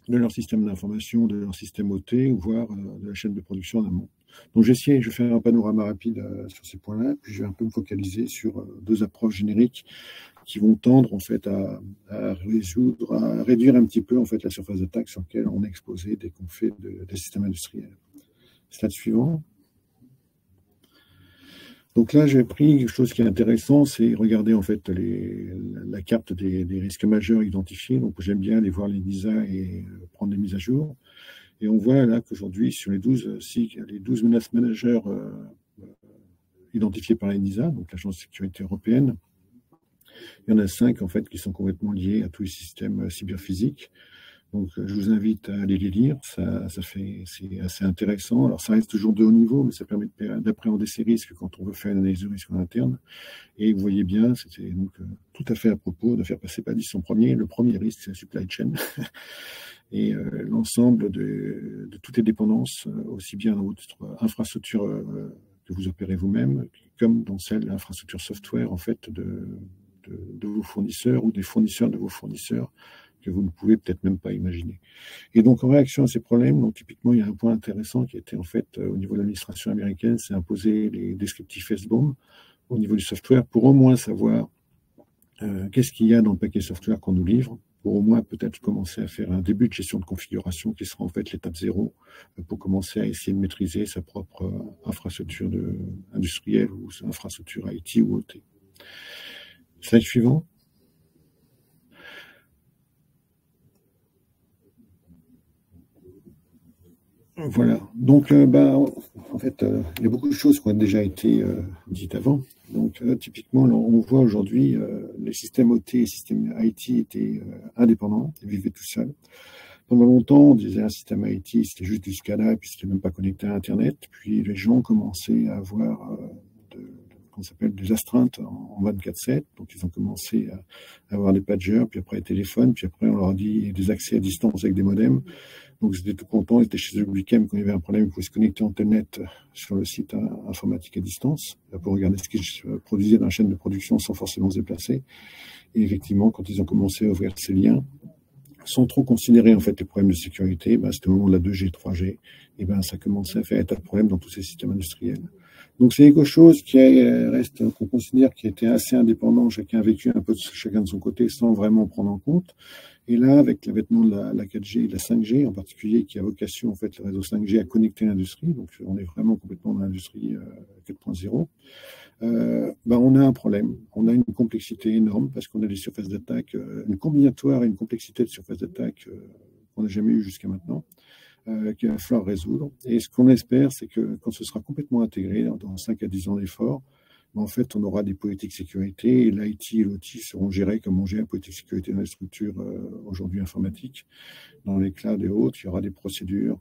Speaker 6: de leur système d'information, de leur système OT, voire de la chaîne de production en amont. Donc je vais faire un panorama rapide sur ces points-là, puis je vais un peu me focaliser sur deux approches génériques qui vont tendre en fait à réduire un petit peu en fait la surface d'attaque sur laquelle on est exposé dès qu'on fait des systèmes industriels. Slide suivant. Donc là, j'ai pris quelque chose qui est intéressant, c'est regarder en fait la carte des risques majeurs identifiés. Donc j'aime bien aller voir les NISA et prendre des mises à jour. Et on voit là qu'aujourd'hui, sur les 12 menaces majeures identifiées par la NISA, donc l'Agence de sécurité européenne, il y en a 5 en fait qui sont complètement liés à tous les systèmes cyberphysiques. Donc, je vous invite à aller les lire. C'est assez intéressant. Alors, ça reste toujours de haut niveau, mais ça permet d'appréhender ces risques quand on veut faire une analyse de risque en interne. Et vous voyez bien, c'était donc tout à fait à propos de faire passer Badis en premier. Le premier risque, c'est la supply chain. Et l'ensemble de toutes les dépendances, aussi bien dans votre infrastructure que vous opérez vous-même, comme dans celle de l'infrastructure software, en fait, de vos fournisseurs ou des fournisseurs de vos fournisseurs, que vous ne pouvez peut-être même pas imaginer. Et donc, en réaction à ces problèmes, donc typiquement, il y a un point intéressant qui était en fait au niveau de l'administration américaine, c'est imposer les descriptifs SBOM au niveau du software pour au moins savoir qu'est-ce qu'il y a dans le paquet software qu'on nous livre, pour au moins peut-être commencer à faire un début de gestion de configuration qui sera en fait l'étape 0 pour commencer à essayer de maîtriser sa propre infrastructure industrielle ou sa infrastructure IT ou OT. Slide suivant. Voilà. Donc, en fait, il y a beaucoup de choses qui ont déjà été dites avant. Donc, typiquement, on voit aujourd'hui les systèmes OT et les systèmes IT étaient indépendants, ils vivaient tout seuls. Pendant longtemps, on disait un système IT, c'était juste du SCADA, et puis c'était même pas connecté à Internet. Puis les gens commençaient à avoir qu'on s'appelle des astreintes en 24/7. Donc, ils ont commencé à avoir des pagers, puis après des téléphones, puis après, on leur a dit des accès à distance avec des modems. Donc, ils étaient tout contents, ils étaient chez eux le week-end quand il y avait un problème, ils pouvaient se connecter en Internet sur le site informatique à distance pour regarder ce qui se produisait dans la chaîne de production sans forcément se déplacer. Et effectivement, quand ils ont commencé à ouvrir ces liens, sans trop considérer en fait les problèmes de sécurité, c'était au moment de la 2G, 3G, et ça commençait à faire état de problème dans tous ces systèmes industriels. Donc c'est quelque chose qui reste, qu'on considère qui était assez indépendant, chacun a vécu un peu chacun de son côté sans vraiment prendre en compte. Et là, avec l'avènement de la 4G et de la 5G en particulier, qui a vocation en fait le réseau 5G à connecter l'industrie, donc on est vraiment complètement dans l'industrie 4.0. On a un problème, on a une complexité énorme parce qu'on a des surfaces d'attaque, une combinatoire et une complexité de surfaces d'attaque qu'on n'a jamais eu jusqu'à maintenant, qu'il va falloir résoudre. Et ce qu'on espère, c'est que quand ce sera complètement intégré dans 5 à 10 ans d'efforts, en fait, on aura des politiques sécurité et l'IT et l'OT seront gérés comme on gère la politique sécurité dans les structures aujourd'hui informatiques. Dans les clouds et autres, il y aura des procédures,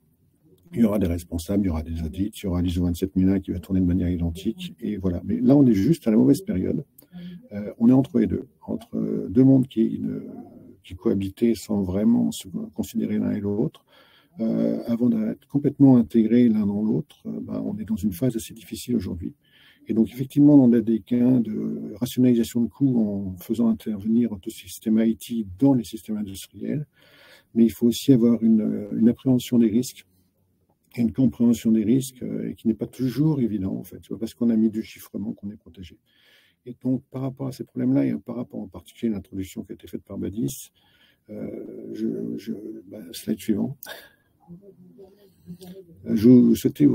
Speaker 6: il y aura des responsables, il y aura des audits, il y aura l'ISO 27001 qui va tourner de manière identique. Et voilà. Mais là, on est juste à la mauvaise période. On est entre les deux, entre deux mondes qui cohabitaient sans vraiment se considérer l'un et l'autre. Avant d'être complètement intégrés l'un dans l'autre, on est dans une phase assez difficile aujourd'hui. Et donc, effectivement, on a des gains de rationalisation de coûts en faisant intervenir tous ces systèmes IT dans les systèmes industriels. Mais il faut aussi avoir une appréhension des risques et une compréhension des risques qui n'est pas toujours évident, en fait. C'est pas parce qu'on a mis du chiffrement qu'on est protégé. Et donc, par rapport à ces problèmes-là, et par rapport en particulier à l'introduction qui a été faite par Badis, slide suivant. Je souhaitais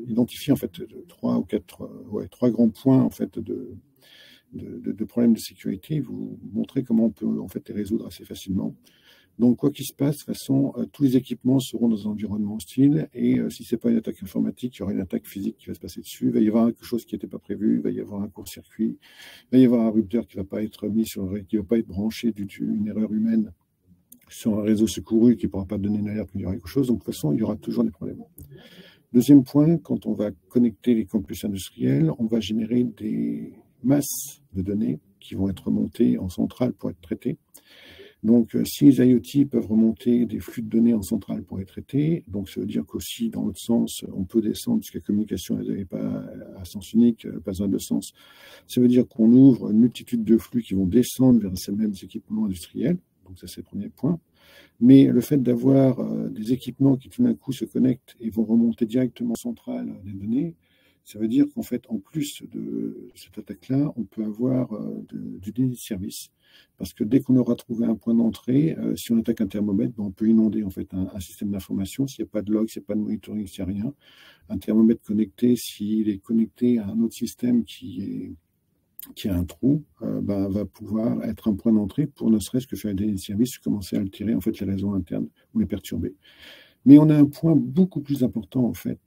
Speaker 6: identifier en fait trois grands points en fait de problèmes de sécurité, vous montrer comment on peut en fait les résoudre assez facilement. Donc quoi qu'il se passe, de toute façon, tous les équipements seront dans un environnement hostile et si c'est pas une attaque informatique, il y aura une attaque physique qui va se passer dessus. Il va y avoir quelque chose qui n'était pas prévu, il va y avoir un court-circuit, il va y avoir un rupteur qui va pas être mis qui va pas être branché d'une erreur humaine sur un réseau secouru qui ne pourra pas donner une alerte qu'il y aura quelque chose. Donc de toute façon, il y aura toujours des problèmes. Deuxième point, quand on va connecter les campus industriels, on va générer des masses de données qui vont être montées en centrale pour être traitées. Donc, si les IoT peuvent remonter des flux de données en centrale pour les traiter, donc ça veut dire qu'aussi, dans l'autre sens, on peut descendre jusqu'à la communication et pas à sens unique, pas à deux sens. Ça veut dire qu'on ouvre une multitude de flux qui vont descendre vers ces mêmes équipements industriels. Donc, ça, c'est le premier point. Mais le fait d'avoir des équipements qui, tout d'un coup, se connectent et vont remonter directement en centrale des données, ça veut dire qu'en fait, en plus de cette attaque-là, on peut avoir du déni de service. Parce que dès qu'on aura trouvé un point d'entrée, si on attaque un thermomètre, on peut inonder en fait un système d'information. S'il n'y a pas de log, s'il n'y a pas de monitoring, s'il n'y a rien. Un thermomètre connecté, s'il est connecté à un autre système qui a un trou, va pouvoir être un point d'entrée pour ne serait-ce que faire des services, commencer à altérer en fait les réseaux internes ou les perturber. Mais on a un point beaucoup plus important en fait,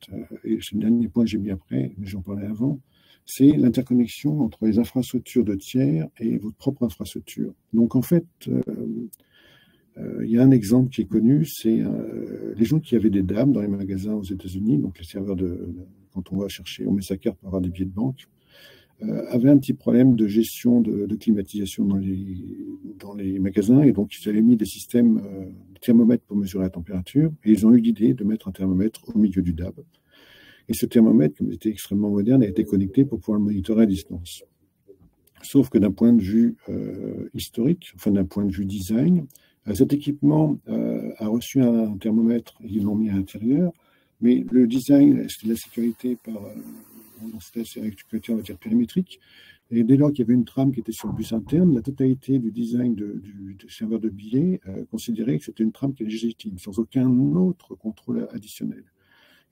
Speaker 6: et c'est le dernier point que j'ai mis après, mais j'en parlais avant, c'est l'interconnexion entre les infrastructures de tiers et votre propre infrastructure. Donc en fait, il y a un exemple qui est connu, c'est les gens qui avaient des DAM dans les magasins aux États-Unis, donc les serveurs quand on va chercher, on met sa carte pour avoir des billets de banque, avaient un petit problème de gestion de climatisation dans les magasins, et donc ils avaient mis des systèmes de thermomètres pour mesurer la température, et ils ont eu l'idée de mettre un thermomètre au milieu du DAB. Et ce thermomètre, comme il était extrêmement moderne, a été connecté pour pouvoir le monitorer à distance. Sauf que d'un point de vue historique, enfin d'un point de vue design, cet équipement a reçu un thermomètre et ils l'ont mis à l'intérieur, mais le design, c'est de la sécurité sécurité, on va dire, périmétrique. Et dès lors qu'il y avait une trame qui était sur le bus interne, la totalité du design du serveur de billets considérait que c'était une trame qui est légitime, sans aucun autre contrôle additionnel.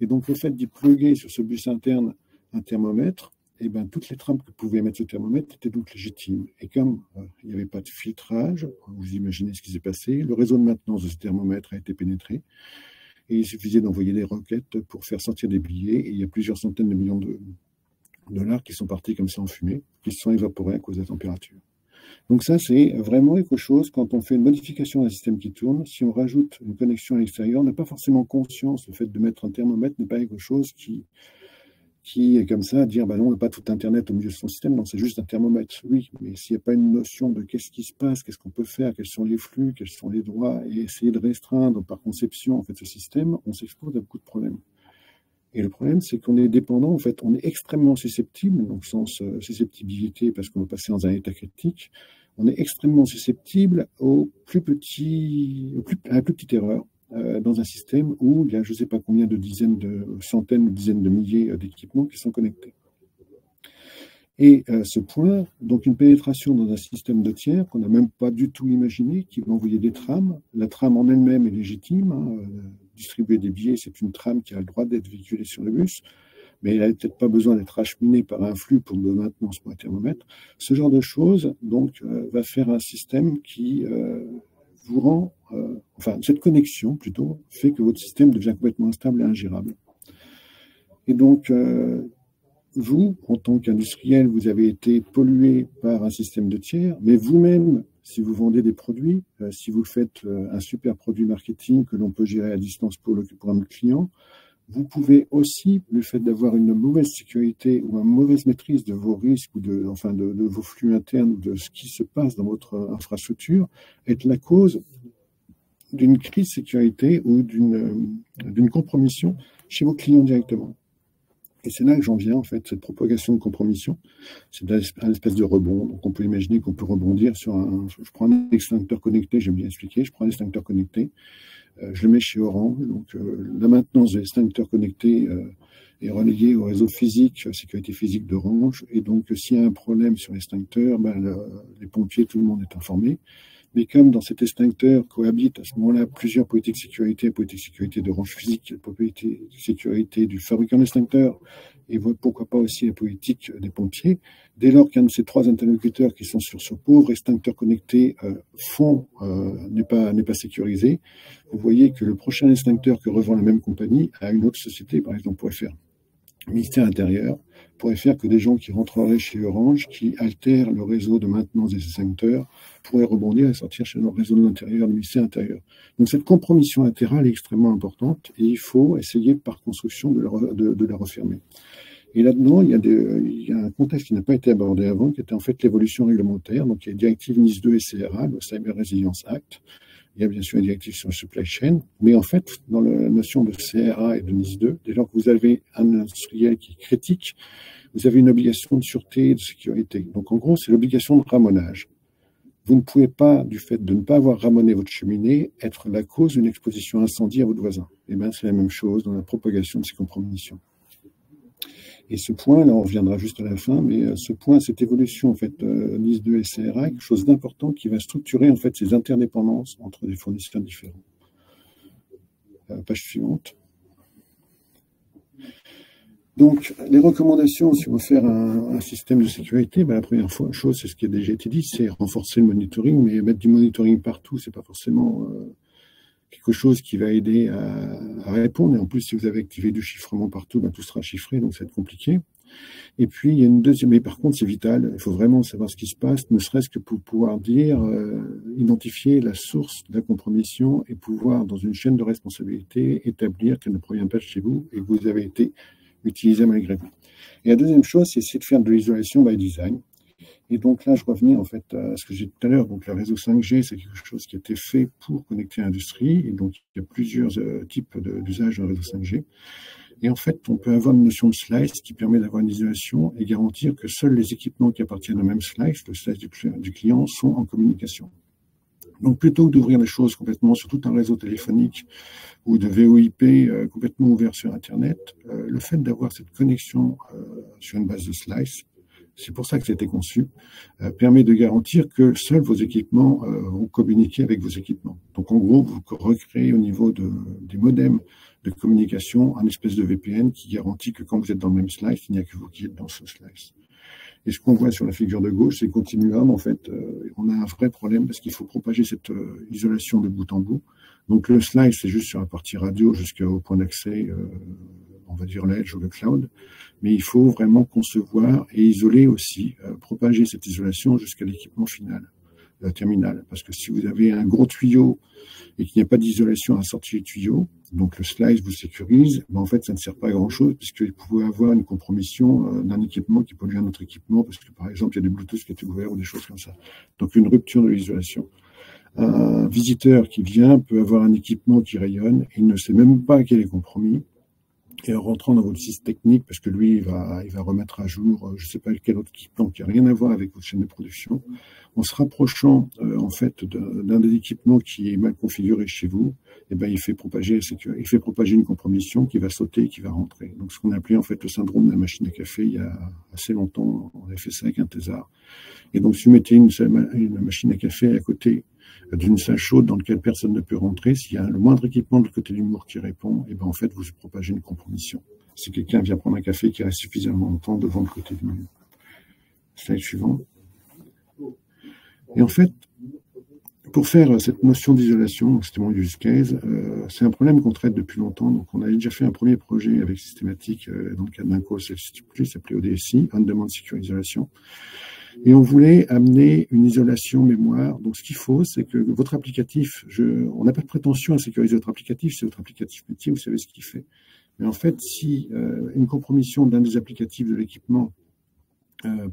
Speaker 6: Et donc, le fait d'y plugger sur ce bus interne un thermomètre, toutes les trames que pouvait émettre ce thermomètre étaient donc légitimes. Et comme il n'y avait pas de filtrage, vous imaginez ce qui s'est passé, le réseau de maintenance de ce thermomètre a été pénétré. Et il suffisait d'envoyer des requêtes pour faire sortir des billets. Et il y a plusieurs centaines de millions de dollars qui sont partis comme ça en fumée, qui se sont évaporés à cause de la température. Donc ça, c'est vraiment quelque chose, quand on fait une modification d'un système qui tourne, si on rajoute une connexion à l'extérieur, on n'a pas forcément conscience, le fait de mettre un thermomètre n'est pas quelque chose qui est comme ça, à dire, non, on n'a pas tout Internet au milieu de son système, non, c'est juste un thermomètre. Oui, mais s'il n'y a pas une notion de qu'est-ce qui se passe, qu'est-ce qu'on peut faire, quels sont les flux, quels sont les droits, et essayer de restreindre par conception, en fait, ce système, on s'expose à beaucoup de problèmes. Et le problème, c'est qu'on est dépendant, en fait, on est extrêmement susceptible, donc sens susceptibilité, parce qu'on va passer dans un état critique, on est extrêmement susceptible à la plus petite erreur dans un système où il y a je ne sais pas combien de centaines ou dizaines de milliers d'équipements qui sont connectés. Et ce point, donc une pénétration dans un système de tiers qu'on n'a même pas du tout imaginé, qui va envoyer des trames. La trame en elle-même est légitime. Distribuer des billets, c'est une trame qui a le droit d'être véhiculée sur le bus, mais elle n'a peut-être pas besoin d'être acheminée par un flux pour de maintenance pour un thermomètre. Ce genre de choses, donc, va faire un système qui vous rend, cette connexion plutôt, fait que votre système devient complètement instable et ingérable. Et donc, vous, en tant qu'industriel, vous avez été pollué par un système de tiers, mais vous-même, si vous vendez des produits, si vous faites un super produit marketing que l'on peut gérer à distance pour un client, vous pouvez aussi, le fait d'avoir une mauvaise sécurité ou une mauvaise maîtrise de vos risques ou de vos flux internes ou de ce qui se passe dans votre infrastructure, être la cause d'une crise de sécurité ou d'une compromission chez vos clients directement. Et c'est là que j'en viens, en fait, cette propagation de compromission. C'est un espèce de rebond. Donc, on peut imaginer qu'on peut rebondir sur je prends un extincteur connecté, j'aime bien expliquer, je prends un extincteur connecté, je le mets chez Orange. Donc, la maintenance de l'extincteur connecté est relayée au réseau physique, sécurité physique d'Orange. Et donc, s'il y a un problème sur l'extincteur, les pompiers, tout le monde est informé. Mais comme dans cet extincteur cohabitent à ce moment-là plusieurs politiques de sécurité d'Orange Physique, la politique de sécurité du fabricant de l'extincteur, et pourquoi pas aussi la politique des pompiers, dès lors qu'un de ces trois interlocuteurs qui sont sur ce pauvre extincteur connecté n'est pas sécurisé, vous voyez que le prochain extincteur que revend la même compagnie à une autre société, par exemple, pourrait faire ministère intérieur, pourrait faire que des gens qui rentreraient chez Orange, qui altèrent le réseau de maintenance des extincteurs, pourraient rebondir et sortir chez leur réseau de l'intérieur, le ministère intérieur. Donc cette compromission latérale est extrêmement importante et il faut essayer par construction de la refermer. Et là-dedans, il y a un contexte qui n'a pas été abordé avant, qui était en fait l'évolution réglementaire. Donc, il y a la directive NIS 2 et CRA, le Cyber Resilience Act. Il y a bien sûr une directive sur la supply chain. Mais en fait, dans la notion de CRA et de NIS 2, dès lors que vous avez un industriel qui est critique, vous avez une obligation de sûreté et de sécurité. Donc, en gros, c'est l'obligation de ramonage. Vous ne pouvez pas, du fait de ne pas avoir ramoné votre cheminée, être la cause d'une exposition incendie à votre voisin. Et bien, c'est la même chose dans la propagation de ces compromissions. Et ce point, là, on reviendra juste à la fin, mais ce point, cette évolution, en fait, NIS 2 et CRA, quelque chose d'important qui va structurer, en fait, ces interdépendances entre des fournisseurs différents. Page suivante. Donc, les recommandations, si on veut faire un système de sécurité, ben, la première chose, c'est ce qui a déjà été dit, c'est renforcer le monitoring, mais mettre du monitoring partout, c'est pas forcément quelque chose qui va aider à répondre. Et en plus, si vous avez activé du chiffrement partout, ben, tout sera chiffré, donc ça va être compliqué. Et puis, il y a une deuxième, mais par contre, c'est vital, il faut vraiment savoir ce qui se passe, ne serait-ce que pour pouvoir dire, identifier la source de la compromission et pouvoir, dans une chaîne de responsabilité, établir qu'elle ne provient pas de chez vous et que vous avez été utilisé malgré vous. Et la deuxième chose, c'est essayer de faire de l'isolation by design. Et donc là, je reviens en fait à ce que j'ai dit tout à l'heure. Donc le réseau 5G, c'est quelque chose qui a été fait pour connecter l'industrie. Et donc il y a plusieurs types d'usages d'un réseau 5G. Et en fait, on peut avoir une notion de slice qui permet d'avoir une isolation et garantir que seuls les équipements qui appartiennent au même slice, le slice du client, sont en communication. Donc plutôt que d'ouvrir les choses complètement sur tout un réseau téléphonique ou de VoIP complètement ouvert sur Internet, le fait d'avoir cette connexion sur une base de slice, c'est pour ça que c'était conçu, permet de garantir que seuls vos équipements vont communiquer avec vos équipements. Donc en gros, vous recréez au niveau des modems de communication un espèce de VPN qui garantit que quand vous êtes dans le même slice, il n'y a que vous qui êtes dans ce slice. Et ce qu'on voit sur la figure de gauche, c'est continuum. En fait, on a un vrai problème parce qu'il faut propager cette isolation de bout en bout. Donc le slice, c'est juste sur la partie radio jusqu'au point d'accès, on va dire l'edge ou le cloud. Mais il faut vraiment concevoir et isoler aussi, propager cette isolation jusqu'à l'équipement final, terminal. Parce que si vous avez un gros tuyau et qu'il n'y a pas d'isolation à la sortie du tuyau, donc le slice vous sécurise, mais en fait ça ne sert pas à grand chose puisqu'il pouvait avoir une compromission d'un équipement qui pollue un autre équipement parce que par exemple il y a des Bluetooth qui étaient ouverts ou des choses comme ça. Donc une rupture de l'isolation. Un visiteur qui vient peut avoir un équipement qui rayonne, il ne sait même pas qu'il est compromis. Et en rentrant dans votre système technique, parce que lui, il va remettre à jour, je ne sais pas quel autre équipement qui n'a rien à voir avec votre chaîne de production, en se rapprochant en fait d'un des équipements qui est mal configuré chez vous, et ben il fait propager une compromission qui va sauter et qui va rentrer. Donc ce qu'on appelait en fait le syndrome de la machine à café il y a assez longtemps, on avait fait ça avec un thésard. Et donc si vous mettez une machine à café à côté d'une salle chaude dans laquelle personne ne peut rentrer, s'il y a le moindre équipement de l'autre côté du mur qui répond, et ben en fait vous propagez une compromission. Si quelqu'un vient prendre un café qui reste suffisamment longtemps devant le côté du mur. Slide suivant. Et en fait, pour faire cette notion d'isolation, c'était mon use case, c'est un problème qu'on traite depuis longtemps. Donc on avait déjà fait un premier projet avec Systématique dans le cadre d'un call qui s'appelait ODSI, On-Demand Secure Isolation. Et on voulait amener une isolation mémoire. Donc, ce qu'il faut, c'est que votre applicatif, on n'a pas de prétention à sécuriser votre applicatif, c'est votre applicatif métier, vous savez ce qu'il fait. Mais en fait, si une compromission d'un des applicatifs de l'équipement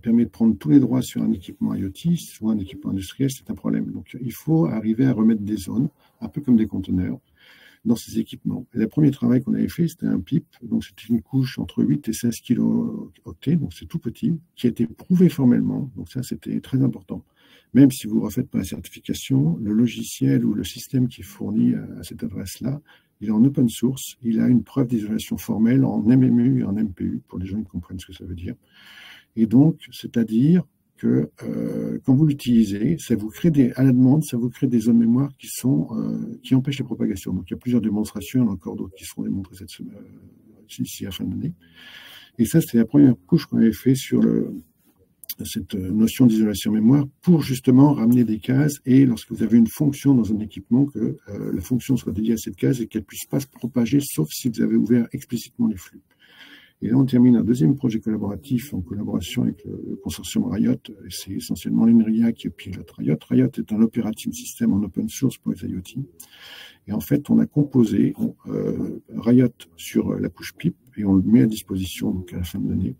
Speaker 6: permet de prendre tous les droits sur un équipement IoT, soit un équipement industriel, c'est un problème. Donc, il faut arriver à remettre des zones, un peu comme des conteneurs, dans ces équipements. Et le premier travail qu'on avait fait, c'était un PIP, donc c'était une couche entre 8 et 16 kilo-octets, donc c'est tout petit, qui a été prouvé formellement, donc ça c'était très important. Même si vous ne refaites pas la certification, le logiciel ou le système qui est fourni à cette adresse-là, il est en open source, il a une preuve d'isolation formelle en MMU et en MPU, pour les gens qui comprennent ce que ça veut dire. Et donc, c'est-à-dire que quand vous l'utilisez, ça vous crée à la demande, ça vous crée des zones mémoire qui empêchent la propagation. Donc il y a plusieurs démonstrations, il y en a encore d'autres qui seront démontrées cette semaine, ici à la fin de l'année. Et ça, c'était la première couche qu'on avait fait sur cette notion d'isolation mémoire pour justement ramener des cases et lorsque vous avez une fonction dans un équipement, que la fonction soit dédiée à cette case et qu'elle ne puisse pas se propager sauf si vous avez ouvert explicitement les flux. Et là, on termine un deuxième projet collaboratif en collaboration avec le consortium Riot. C'est essentiellement l'INRIA qui pilote Riot. Riot est un operating system en open source pour les IoT. Et en fait, on a composé Riot sur la couche PIP et on le met à disposition donc à la fin de l'année,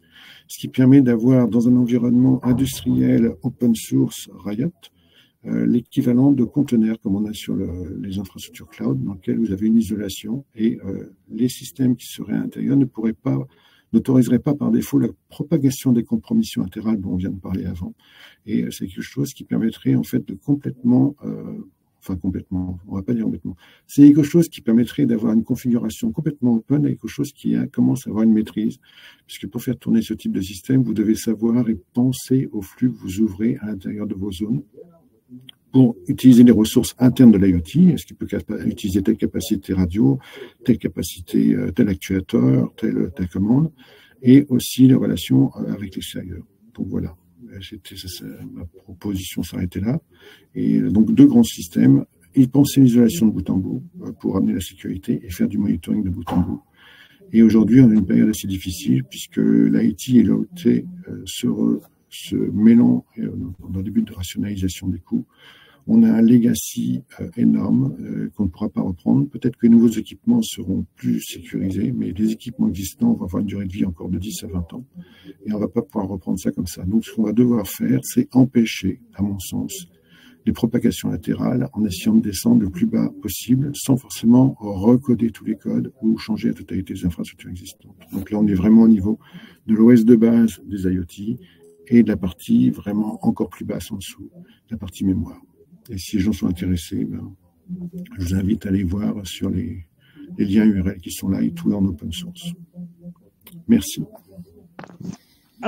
Speaker 6: ce qui permet d'avoir dans un environnement industriel open source Riot l'équivalent de conteneurs comme on a sur les infrastructures cloud, dans lesquelles vous avez une isolation et les systèmes qui seraient à l'intérieur n'autoriseraient pas par défaut la propagation des compromissions latérales dont on vient de parler avant. Et c'est quelque chose qui permettrait en fait de complètement, on va pas dire complètement, c'est quelque chose qui permettrait d'avoir une configuration complètement open et quelque chose qui commence à avoir une maîtrise, puisque pour faire tourner ce type de système, vous devez savoir et penser au flux que vous ouvrez à l'intérieur de vos zones, pour utiliser les ressources internes de l'IoT, est-ce qu'il peut utiliser telle capacité radio, telle capacité, tel actuateur, telle commande, et aussi les relations avec l'extérieur. Donc voilà, ma proposition s'arrêtait là. Et donc 2 grands systèmes, et penser l'isolation de bout en bout pour amener la sécurité et faire du monitoring de bout en bout. Et aujourd'hui, on a une période assez difficile puisque l'IT et l'OT se mêlant dans le but de rationalisation des coûts. On a un legacy énorme qu'on ne pourra pas reprendre. Peut-être que les nouveaux équipements seront plus sécurisés, mais les équipements existants vont avoir une durée de vie encore de 10 à 20 ans. Et on ne va pas pouvoir reprendre ça comme ça. Donc, ce qu'on va devoir faire, c'est empêcher, à mon sens, les propagations latérales en essayant de descendre le plus bas possible, sans forcément recoder tous les codes ou changer la totalité des infrastructures existantes. Donc là, on est vraiment au niveau de l'OS de base des IoT et de la partie vraiment encore plus basse en dessous, la partie mémoire. Et si les gens sont intéressés, je vous invite à aller voir sur les liens URL qui sont là et tout en open source. Merci.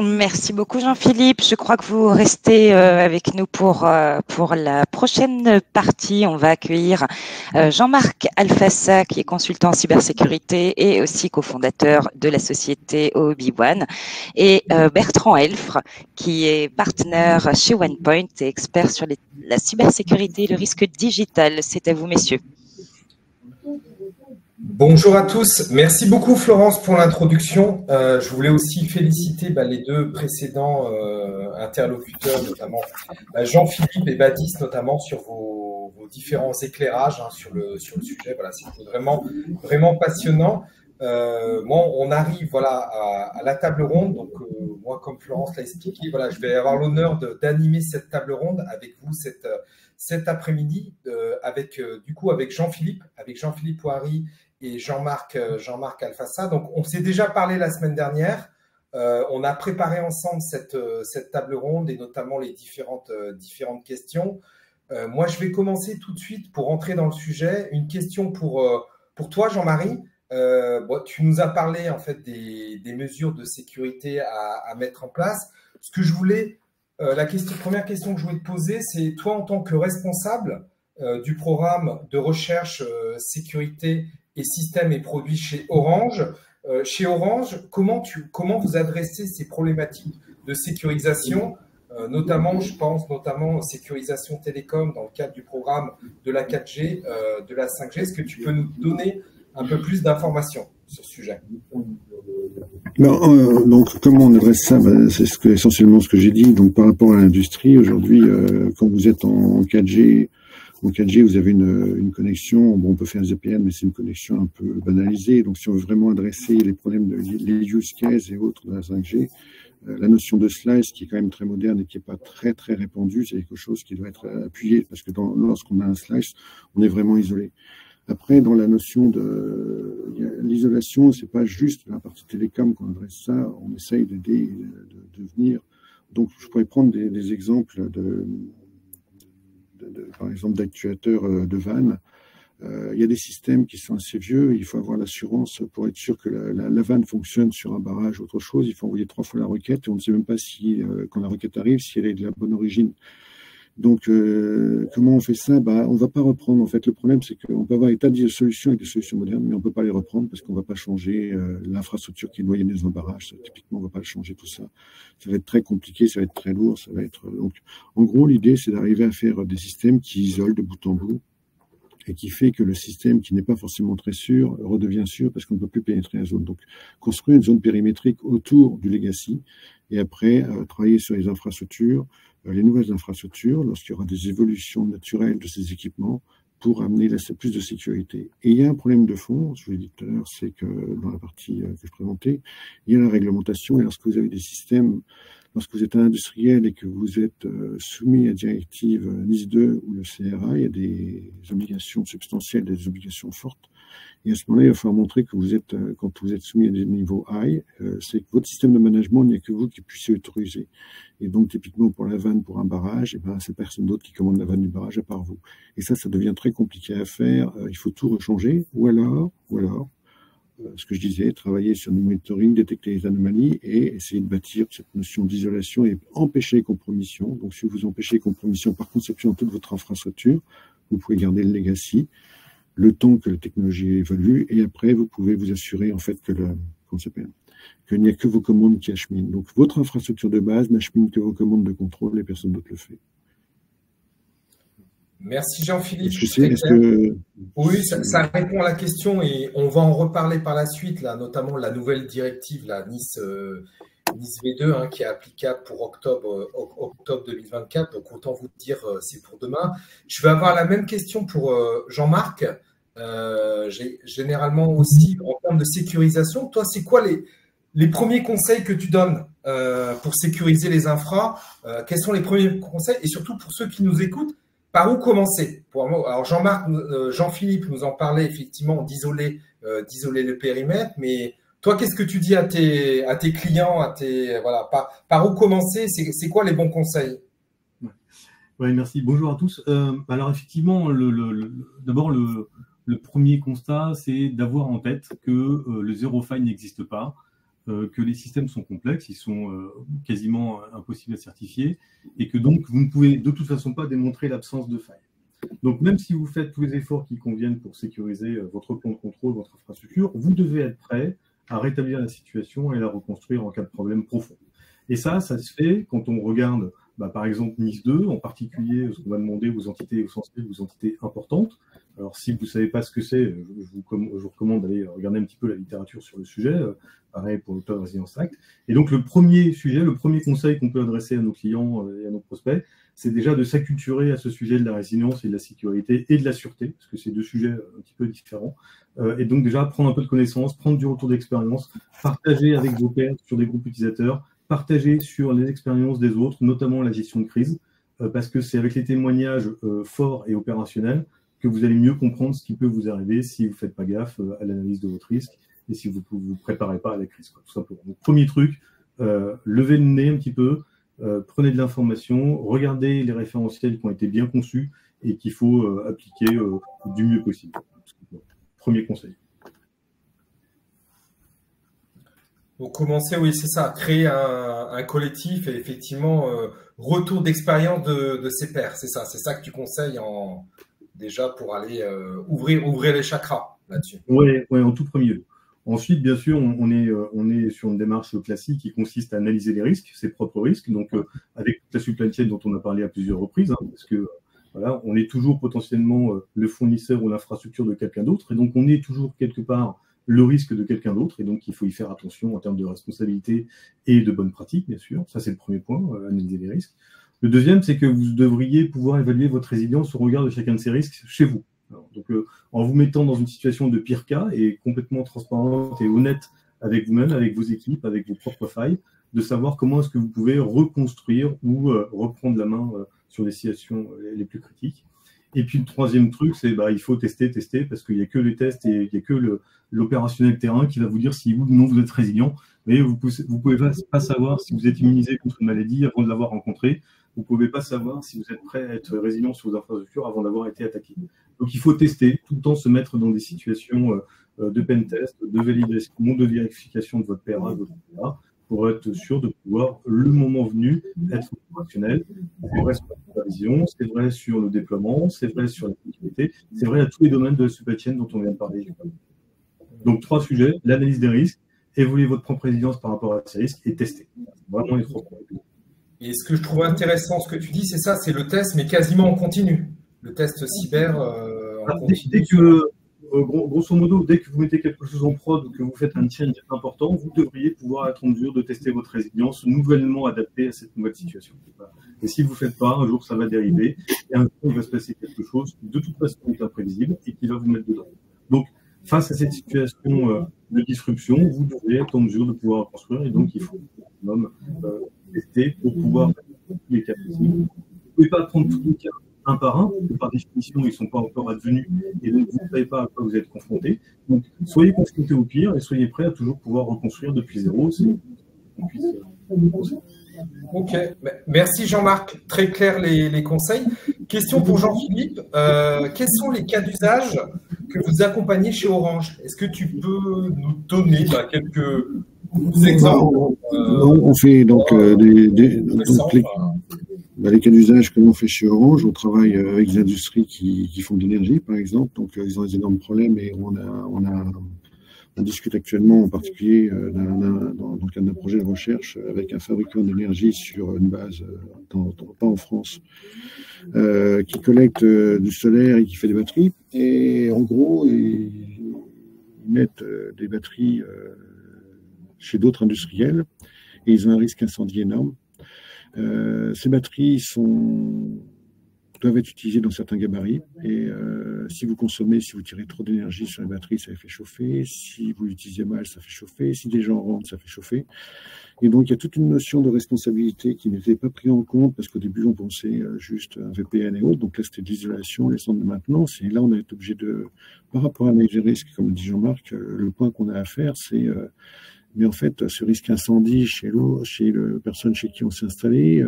Speaker 4: Merci beaucoup Jean-Philippe. Je crois que vous restez avec nous pour la prochaine partie. On va accueillir Jean-Marc Alfassa, qui est consultant en cybersécurité et aussi cofondateur de la société OB1, et Bertrand Elfre, qui est partenaire chez OnePoint et expert sur la cybersécurité et le risque digital. C'est à vous, messieurs.
Speaker 7: Bonjour à tous. Merci beaucoup Florence pour l'introduction. Je voulais aussi féliciter les 2 précédents interlocuteurs, notamment Jean-Philippe et Baptiste, notamment sur vos différents éclairages sur le sujet. Voilà, c'était vraiment passionnant. On arrive à la table ronde. Donc moi, comme Florence l'a expliqué, je vais avoir l'honneur d'animer cette table ronde avec vous cet après-midi, avec Jean-Philippe Ouari et Jean-Marc Alfassa. Donc, on s'est déjà parlé la semaine dernière. On a préparé ensemble cette table ronde et notamment les différentes questions. Moi, je vais commencer tout de suite pour entrer dans le sujet. Une question pour toi, Jean-Marie. Tu nous as parlé en fait des mesures de sécurité à mettre en place. Ce que je voulais, première question que je voulais te poser, c'est toi en tant que responsable du programme de recherche sécurité et systèmes et produits chez Orange. Comment vous adressez ces problématiques de sécurisation, notamment sécurisation télécom dans le cadre du programme de la 4G, de la 5G. Est-ce que tu peux nous donner un peu plus d'informations sur ce sujet?
Speaker 6: Donc, comment on adresse ça? C'est essentiellement ce que j'ai dit. Donc, par rapport à l'industrie, aujourd'hui, quand vous êtes en 4G, vous avez une connexion. Bon, on peut faire un VPN, mais c'est une connexion un peu banalisée. Donc, si on veut vraiment adresser les problèmes les use cases et autres de la 5G, la notion de slice, qui est quand même très moderne et qui n'est pas très très répandue, c'est quelque chose qui doit être appuyé parce que lorsqu'on a un slice, on est vraiment isolé. Après, dans la notion de l'isolation, c'est pas juste la partie télécom qu'on adresse ça. On essaye d'aider, de venir. Donc, je pourrais prendre des exemples par exemple, d'actuateurs de vannes. Il y a des systèmes qui sont assez vieux. Il faut avoir l'assurance pour être sûr que la vanne fonctionne sur un barrage ou autre chose. Il faut envoyer 3 fois la requête et on ne sait même pas si, quand la requête arrive, si elle est de la bonne origine. Donc, comment on fait ça? On ne va pas reprendre. En fait, le problème, c'est qu'on peut avoir des tas de solutions avec des solutions modernes, mais on ne peut pas les reprendre parce qu'on ne va pas changer l'infrastructure qui est noyée dans un barrage. Ça, typiquement, on ne va pas le changer tout ça. Ça va être très compliqué, ça va être très lourd. Ça va être donc, en gros, l'idée, c'est d'arriver à faire des systèmes qui isolent de bout en bout et qui fait que le système qui n'est pas forcément très sûr redevient sûr parce qu'on ne peut plus pénétrer la zone. Donc, construire une zone périmétrique autour du legacy et après travailler sur les infrastructures, les nouvelles infrastructures, lorsqu'il y aura des évolutions naturelles de ces équipements, pour amener plus de sécurité. Et il y a un problème de fond, je vous l'ai dit tout à l'heure, c'est que dans la partie que je présentais, il y a la réglementation, et lorsque vous avez des systèmes, lorsque vous êtes un industriel et que vous êtes soumis à la directive NIS2 ou le CRA, il y a des obligations substantielles, des obligations fortes. Et à ce moment-là, il va falloir montrer que vous êtes, quand vous êtes soumis à des niveaux high, c'est que votre système de management, il n'y a que vous qui puissiez autoriser. Et donc, typiquement, pour la vanne, pour un barrage, c'est personne d'autre qui commande la vanne du barrage à part vous. Et ça devient très compliqué à faire. Il faut tout rechanger. Ou alors, ce que je disais, travailler sur du monitoring, détecter les anomalies et essayer de bâtir cette notion d'isolation et empêcher les compromissions. Donc, si vous empêchez les compromissions par conception de toute votre infrastructure, vous pouvez garder le legacy, le temps que la technologie évolue, et après, vous pouvez vous assurer, en fait, qu'il n'y a que vos commandes qui acheminent. Donc, votre infrastructure de base n'achemine que vos commandes de contrôle, et personne d'autre le fait.
Speaker 7: Merci Jean-Philippe.
Speaker 6: Oui,
Speaker 7: ça répond à la question et on va en reparler par la suite, là, notamment la nouvelle directive, la NIS V2, qui est applicable pour octobre 2024. Donc, autant vous dire, c'est pour demain. Je vais avoir la même question pour Jean-Marc. Généralement aussi, en termes de sécurisation, toi, c'est quoi les premiers conseils que tu donnes pour sécuriser les infras? Quels sont les premiers conseils? Et surtout, pour ceux qui nous écoutent, par où commencer? Alors, Jean-Philippe nous en parlait effectivement d'isoler le périmètre, mais toi, qu'est-ce que tu dis à tes clients, voilà, par où commencer? C'est quoi les bons conseils?
Speaker 8: Ouais, merci. Bonjour à tous. Alors effectivement, d'abord le premier constat, c'est d'avoir en tête que le zéro faille n'existe pas, que les systèmes sont complexes, ils sont quasiment impossibles à certifier, et que donc vous ne pouvez de toute façon pas démontrer l'absence de faille. Donc même si vous faites tous les efforts qui conviennent pour sécuriser votre plan de contrôle, votre infrastructure, vous devez être prêt à rétablir la situation et la reconstruire en cas de problème profond. Et ça se fait quand on regarde, par exemple, NIS2, en particulier, ce qu'on va demander aux entités sensibles, aux entités importantes. Alors, si vous ne savez pas ce que c'est, je vous recommande d'aller regarder un petit peu la littérature sur le sujet, pareil pour le Cloud Resilience Act. Et donc, le premier conseil qu'on peut adresser à nos clients et à nos prospects, c'est déjà de s'acculturer à ce sujet de la résilience et de la sécurité et de la sûreté, parce que c'est deux sujets un petit peu différents. Et donc, déjà, prendre un peu de connaissances, prendre du retour d'expérience, partager avec vos pairs sur des groupes utilisateurs, partager sur les expériences des autres, notamment la gestion de crise, parce que c'est avec les témoignages forts et opérationnels que vous allez mieux comprendre ce qui peut vous arriver si vous ne faites pas gaffe à l'analyse de votre risque et si vous ne vous préparez pas à la crise, tout simplement. Donc, premier truc, levez le nez un petit peu, prenez de l'information, regardez les référentiels qui ont été bien conçus et qu'il faut appliquer du mieux possible. Premier conseil.
Speaker 7: Donc, commencer, oui, c'est ça, créer un collectif et effectivement, retour d'expérience de ses pairs. C'est ça que tu conseilles déjà pour aller ouvrir les chakras là-dessus.
Speaker 8: Oui, en tout premier lieu. Ensuite, bien sûr, on est sur une démarche classique qui consiste à analyser les risques, ses propres risques, donc avec la supply chain dont on a parlé à plusieurs reprises, parce que voilà, on est toujours potentiellement le fournisseur ou l'infrastructure de quelqu'un d'autre, et donc on est toujours quelque part le risque de quelqu'un d'autre, et donc il faut y faire attention en termes de responsabilité et de bonnes pratiques, bien sûr. Ça, c'est le premier point, analyser les risques. Le deuxième, c'est que vous devriez pouvoir évaluer votre résilience au regard de chacun de ces risques chez vous. Alors, donc, en vous mettant dans une situation de pire cas et complètement transparente et honnête avec vous-même, avec vos équipes, avec vos propres failles, de savoir comment est-ce que vous pouvez reconstruire ou reprendre la main sur les situations les plus critiques. Et puis le troisième truc, c'est il faut tester, parce qu'il n'y a que les tests et il n'y a que l'opérationnel terrain qui va vous dire si oui ou non vous êtes résilient. Mais vous pouvez pas savoir si vous êtes immunisé contre une maladie avant de l'avoir rencontrée. Vous ne pouvez pas savoir si vous êtes prêt à être résilient sur vos infrastructures avant d'avoir été attaqué. Donc il faut tester, tout le temps se mettre dans des situations de pen test, de validation, de vérification de votre PRA, de votre PRA, pour être sûr de pouvoir, le moment venu, être opérationnel. C'est vrai sur la supervision, c'est vrai sur le déploiement, c'est vrai sur la sécurité, c'est vrai à tous les domaines de la supply chain dont on vient de parler. Donc, 3 sujets, l'analyse des risques, évoluer votre propre résilience par rapport à ces risques et tester. Vraiment les 3 points.
Speaker 7: Et ce que je trouve intéressant, ce que tu dis, c'est ça, c'est le test, mais quasiment en continu. Le test cyber en continu.
Speaker 8: grosso modo, dès que vous mettez quelque chose en prod ou que vous faites un change important, vous devriez pouvoir être en mesure de tester votre résilience nouvellement adaptée à cette nouvelle situation. Et si vous ne faites pas, un jour, ça va dériver. Et un jour, il va se passer quelque chose qui, de toute façon, est imprévisible et qui va vous mettre dedans. Donc, face à cette situation de disruption, vous devez être en mesure de pouvoir construire. Et donc, il faut un minimum tester pour pouvoir faire tous les cas possibles. Vous ne pouvez pas prendre tous les cas un par un, parce que par définition, ils ne sont pas encore advenus, et donc vous ne savez pas à quoi vous êtes confronté. Donc, soyez confrontés au pire, et soyez prêts à toujours pouvoir reconstruire depuis zéro, si on puisse
Speaker 7: Ok, merci Jean-Marc, très clair les conseils. Question pour Jean-Philippe, quels sont les cas d'usage que vous accompagnez chez Orange? Est-ce que tu peux nous donner quelques exemples?
Speaker 6: On fait donc les cas d'usage que l'on fait chez Orange, on travaille avec des industries qui font de l'énergie, par exemple. Donc, ils ont des énormes problèmes et on discute actuellement, en particulier, dans le cadre d'un projet de recherche avec un fabricant d'énergie sur une base, pas en France, qui collecte du solaire et qui fait des batteries. Et en gros, ils mettent des batteries chez d'autres industriels et ils ont un risque incendie énorme. Ces batteries doivent être utilisées dans certains gabarits et si vous tirez trop d'énergie sur les batteries, ça les fait chauffer. Si vous l'utilisez mal, ça fait chauffer. Si des gens rentrent, ça fait chauffer. Et donc, il y a toute une notion de responsabilité qui n'était pas prise en compte parce qu'au début, on pensait juste à un VPN et autres. Donc là, c'était de l'isolation, les centres de maintenance. Et là, on a été obligé par rapport à l'analyse des risques, comme dit Jean-Marc, le point qu'on a à faire, c'est mais en fait, ce risque incendie chez les personnes chez qui on s'est installé,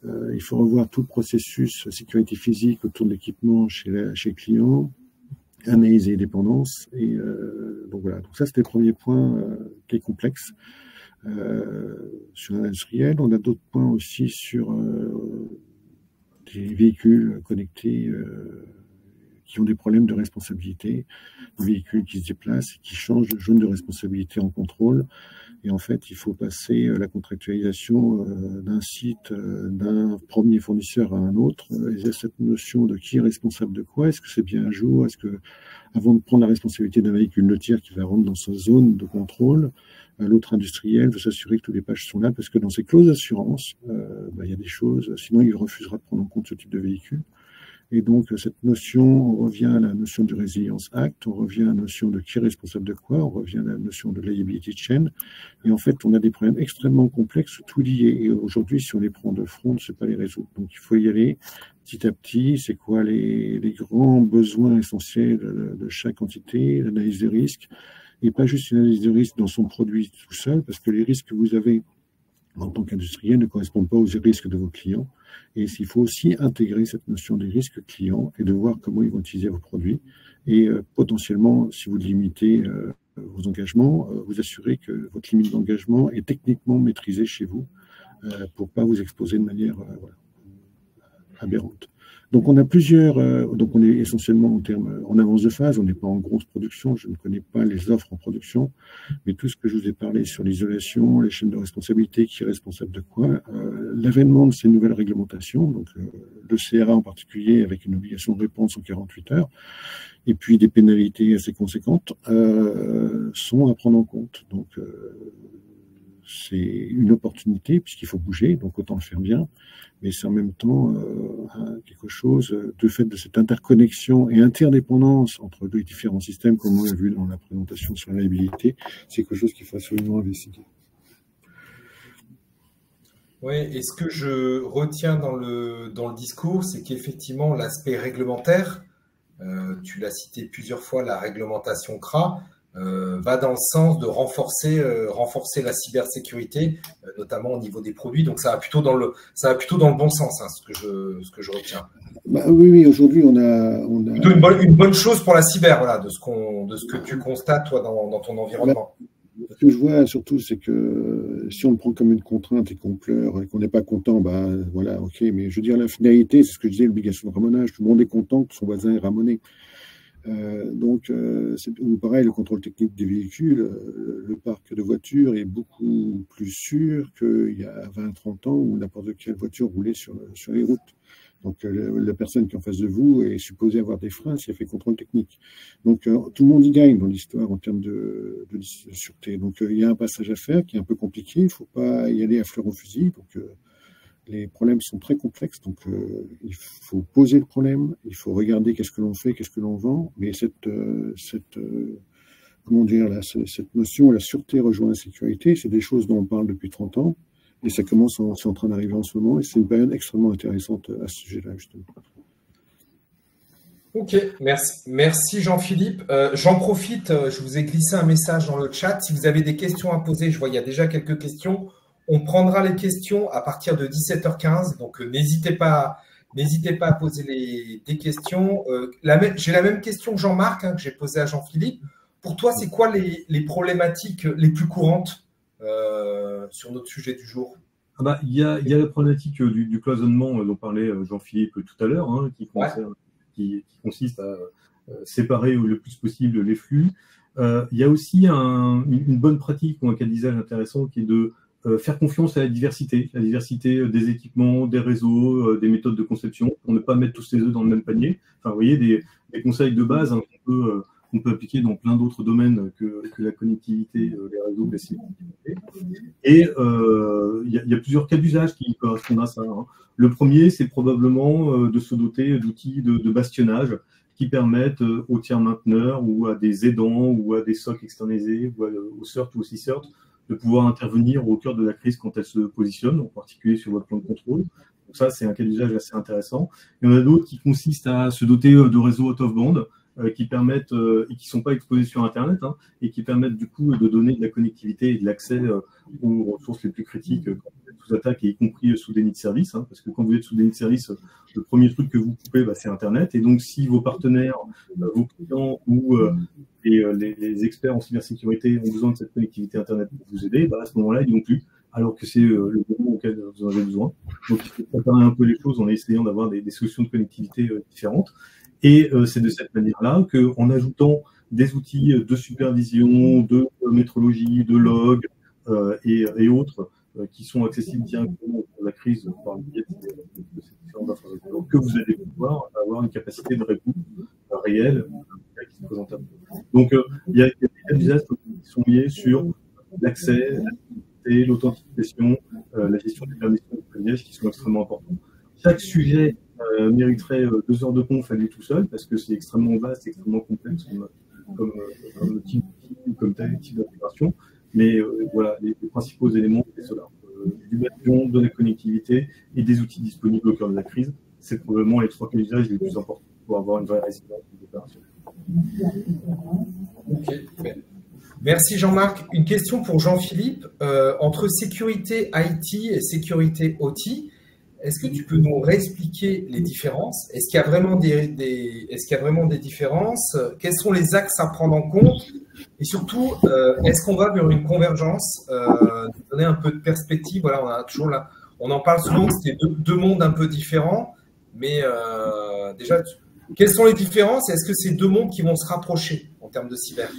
Speaker 6: il faut revoir tout le processus sécurité physique autour de l'équipement chez le client, analyser les dépendances. Et donc voilà. Donc ça, c'était le premier point qui est complexe sur l'industriel. On a d'autres points aussi sur des véhicules connectés qui ont des problèmes de responsabilité, des véhicules qui se déplacent et qui changent de zone de responsabilité en contrôle. Et en fait, il faut passer la contractualisation d'un site, d'un premier fournisseur à un autre. Il y a cette notion de qui est responsable de quoi. Est-ce que c'est bien un jour? Est-ce que, avant de prendre la responsabilité d'un véhicule de tiers qui va rentrer dans sa zone de contrôle, l'autre industriel veut s'assurer que tous les pages sont là, parce que dans ses clauses d'assurance, il y a des choses, sinon il refusera de prendre en compte ce type de véhicule. Et donc, cette notion, on revient à la notion du Resilience Act, on revient à la notion de qui est responsable de quoi, on revient à la notion de liability chain. Et en fait, on a des problèmes extrêmement complexes, tout liés. Et aujourd'hui, si on les prend de front, on ne sait pas les résoudre. Donc, il faut y aller petit à petit. C'est quoi les grands besoins essentiels de chaque entité, l'analyse des risques, et pas juste une analyse des risques dans son produit tout seul, parce que les risques que vous avez en tant qu'industriel ne correspondent pas aux risques de vos clients. Et il faut aussi intégrer cette notion des risques clients et de voir comment ils vont utiliser vos produits. Et potentiellement, si vous limitez vos engagements, vous assurez que votre limite d'engagement est techniquement maîtrisée chez vous pour ne pas vous exposer de manière aberrante. Donc on a donc on est essentiellement en avance de phase, on n'est pas en grosse production, je ne connais pas les offres en production, mais tout ce que je vous ai parlé sur l'isolation, les chaînes de responsabilité, qui est responsable de quoi, l'avènement de ces nouvelles réglementations, donc le CRA en particulier avec une obligation de réponse en 48 heures, et puis des pénalités assez conséquentes, sont à prendre en compte. Donc c'est une opportunité puisqu'il faut bouger, donc autant le faire bien, mais c'est en même temps quelque chose de fait de cette interconnexion et interdépendance entre les différents systèmes, comme on l'a vu dans la présentation sur la liabilité, c'est quelque chose qu'il faut absolument investiguer.
Speaker 7: Oui, et ce que je retiens dans le discours, c'est qu'effectivement l'aspect réglementaire, tu l'as cité plusieurs fois, la réglementation CRA, va dans le sens de renforcer la cybersécurité, notamment au niveau des produits. Donc ça va plutôt dans le bon sens, hein, ce que je retiens.
Speaker 6: Oui, aujourd'hui on a
Speaker 7: plutôt une bonne chose pour la cyber, voilà, de ce que tu constates toi dans ton environnement.
Speaker 6: Ce que je vois surtout, c'est que si on le prend comme une contrainte et qu'on pleure et qu'on n'est pas content, voilà, ok. Mais je veux dire, la finalité, c'est ce que je disais, l'obligation de ramonage. Tout le monde est content que son voisin est ramoné. Donc, c'est pareil, le contrôle technique des véhicules, le parc de voitures est beaucoup plus sûr qu'il y a 20-30 ans où n'importe quelle voiture roulait sur les routes. Donc, la personne qui est en face de vous est supposée avoir des freins si elle fait contrôle technique. Donc, tout le monde y gagne dans l'histoire en termes de sûreté. Donc, il y a un passage à faire qui est un peu compliqué. Il ne faut pas y aller à fleur au fusil. Donc, les problèmes sont très complexes. Donc, il faut poser le problème. Il faut regarder qu'est-ce que l'on fait, qu'est-ce que l'on vend. Mais comment dire, cette notion, la sûreté rejoint la sécurité, c'est des choses dont on parle depuis 30 ans. Et ça commence, c'est en train d'arriver en ce moment, et c'est une période extrêmement intéressante à ce sujet-là, justement.
Speaker 7: Ok, merci Jean-Philippe. J'en profite, je vous ai glissé un message dans le chat. Si vous avez des questions à poser, je vois il y a déjà quelques questions. On prendra les questions à partir de 17h15, donc n'hésitez pas à poser des questions. J'ai la même question que Jean-Marc, que j'ai posée à Jean-Philippe. Pour toi, c'est quoi les problématiques les plus courantes sur notre sujet du jour?
Speaker 8: Il y a la problématique du cloisonnement dont parlait Jean-Philippe tout à l'heure, qui consiste à séparer le plus possible les flux. Il y a aussi une bonne pratique ou un cas d'usage intéressant qui est de faire confiance à la diversité des équipements, des réseaux, des méthodes de conception, pour ne pas mettre tous ses œufs dans le même panier. Enfin, vous voyez, des conseils de base qu'on peut appliquer dans plein d'autres domaines que la connectivité, les réseaux, la sécurité. Et il y a plusieurs cas d'usage qui correspondent à ça. Le premier, c'est probablement de se doter d'outils de bastionnage qui permettent aux tiers mainteneurs ou à des aidants ou à des SOC externalisés ou au CERT ou au CSERT de pouvoir intervenir au cœur de la crise quand elle se positionne, en particulier sur votre plan de contrôle. Donc ça, c'est un cas d'usage assez intéressant. Il y en a d'autres qui consistent à se doter de réseaux out of band qui permettent et qui ne sont pas exposés sur Internet et qui permettent du coup de donner de la connectivité et de l'accès aux ressources les plus critiques quand vous êtes sous attaque, et y compris sous déni de service, parce que quand vous êtes sous déni de service, le premier truc que vous coupez, c'est Internet. Et donc, si vos partenaires, vos clients ou les experts en cybersécurité ont besoin de cette connectivité Internet pour vous aider, à ce moment-là, ils n'ont plus, alors que c'est le moment auquel vous en avez besoin. Donc, il faut préparer un peu les choses en essayant d'avoir des solutions de connectivité différentes. Et c'est de cette manière-là qu'en ajoutant des outils de supervision, de métrologie, de log et autres qui sont accessibles directement à la crise par le biais de ces différentes infrastructures, que vous allez pouvoir avoir une capacité de réponse réelle qui se présente à vous. Donc, il y a des cas d'usage qui sont liés sur l'accès, la sécurité, l'authentification, la gestion des permissions de privilèges qui sont extrêmement importants. Chaque sujet mériterait 2 heures de conf à lui tout seul, parce que c'est extrêmement vaste, extrêmement complexe comme type d'intégration. Mais voilà, les principaux éléments, c'est cela. Du bastion, de la connectivité et des outils disponibles au cœur de la crise. C'est probablement les 3 cas d'usage les plus importants pour avoir une vraie résilience d'opération.
Speaker 7: Ok. Merci Jean-Marc. Une question pour Jean-Philippe. Entre sécurité IT et sécurité OT, est-ce que tu peux nous réexpliquer les différences? Est-ce qu'il y a vraiment des différences? Quels sont les axes à prendre en compte? Et surtout, est-ce qu'on va vers une convergence? Donner un peu de perspective. Voilà, on en parle souvent que c'était deux mondes un peu différents. Mais déjà, quelles sont les différences? Est-ce que c'est 2 mondes qui vont se rapprocher en termes de cyber?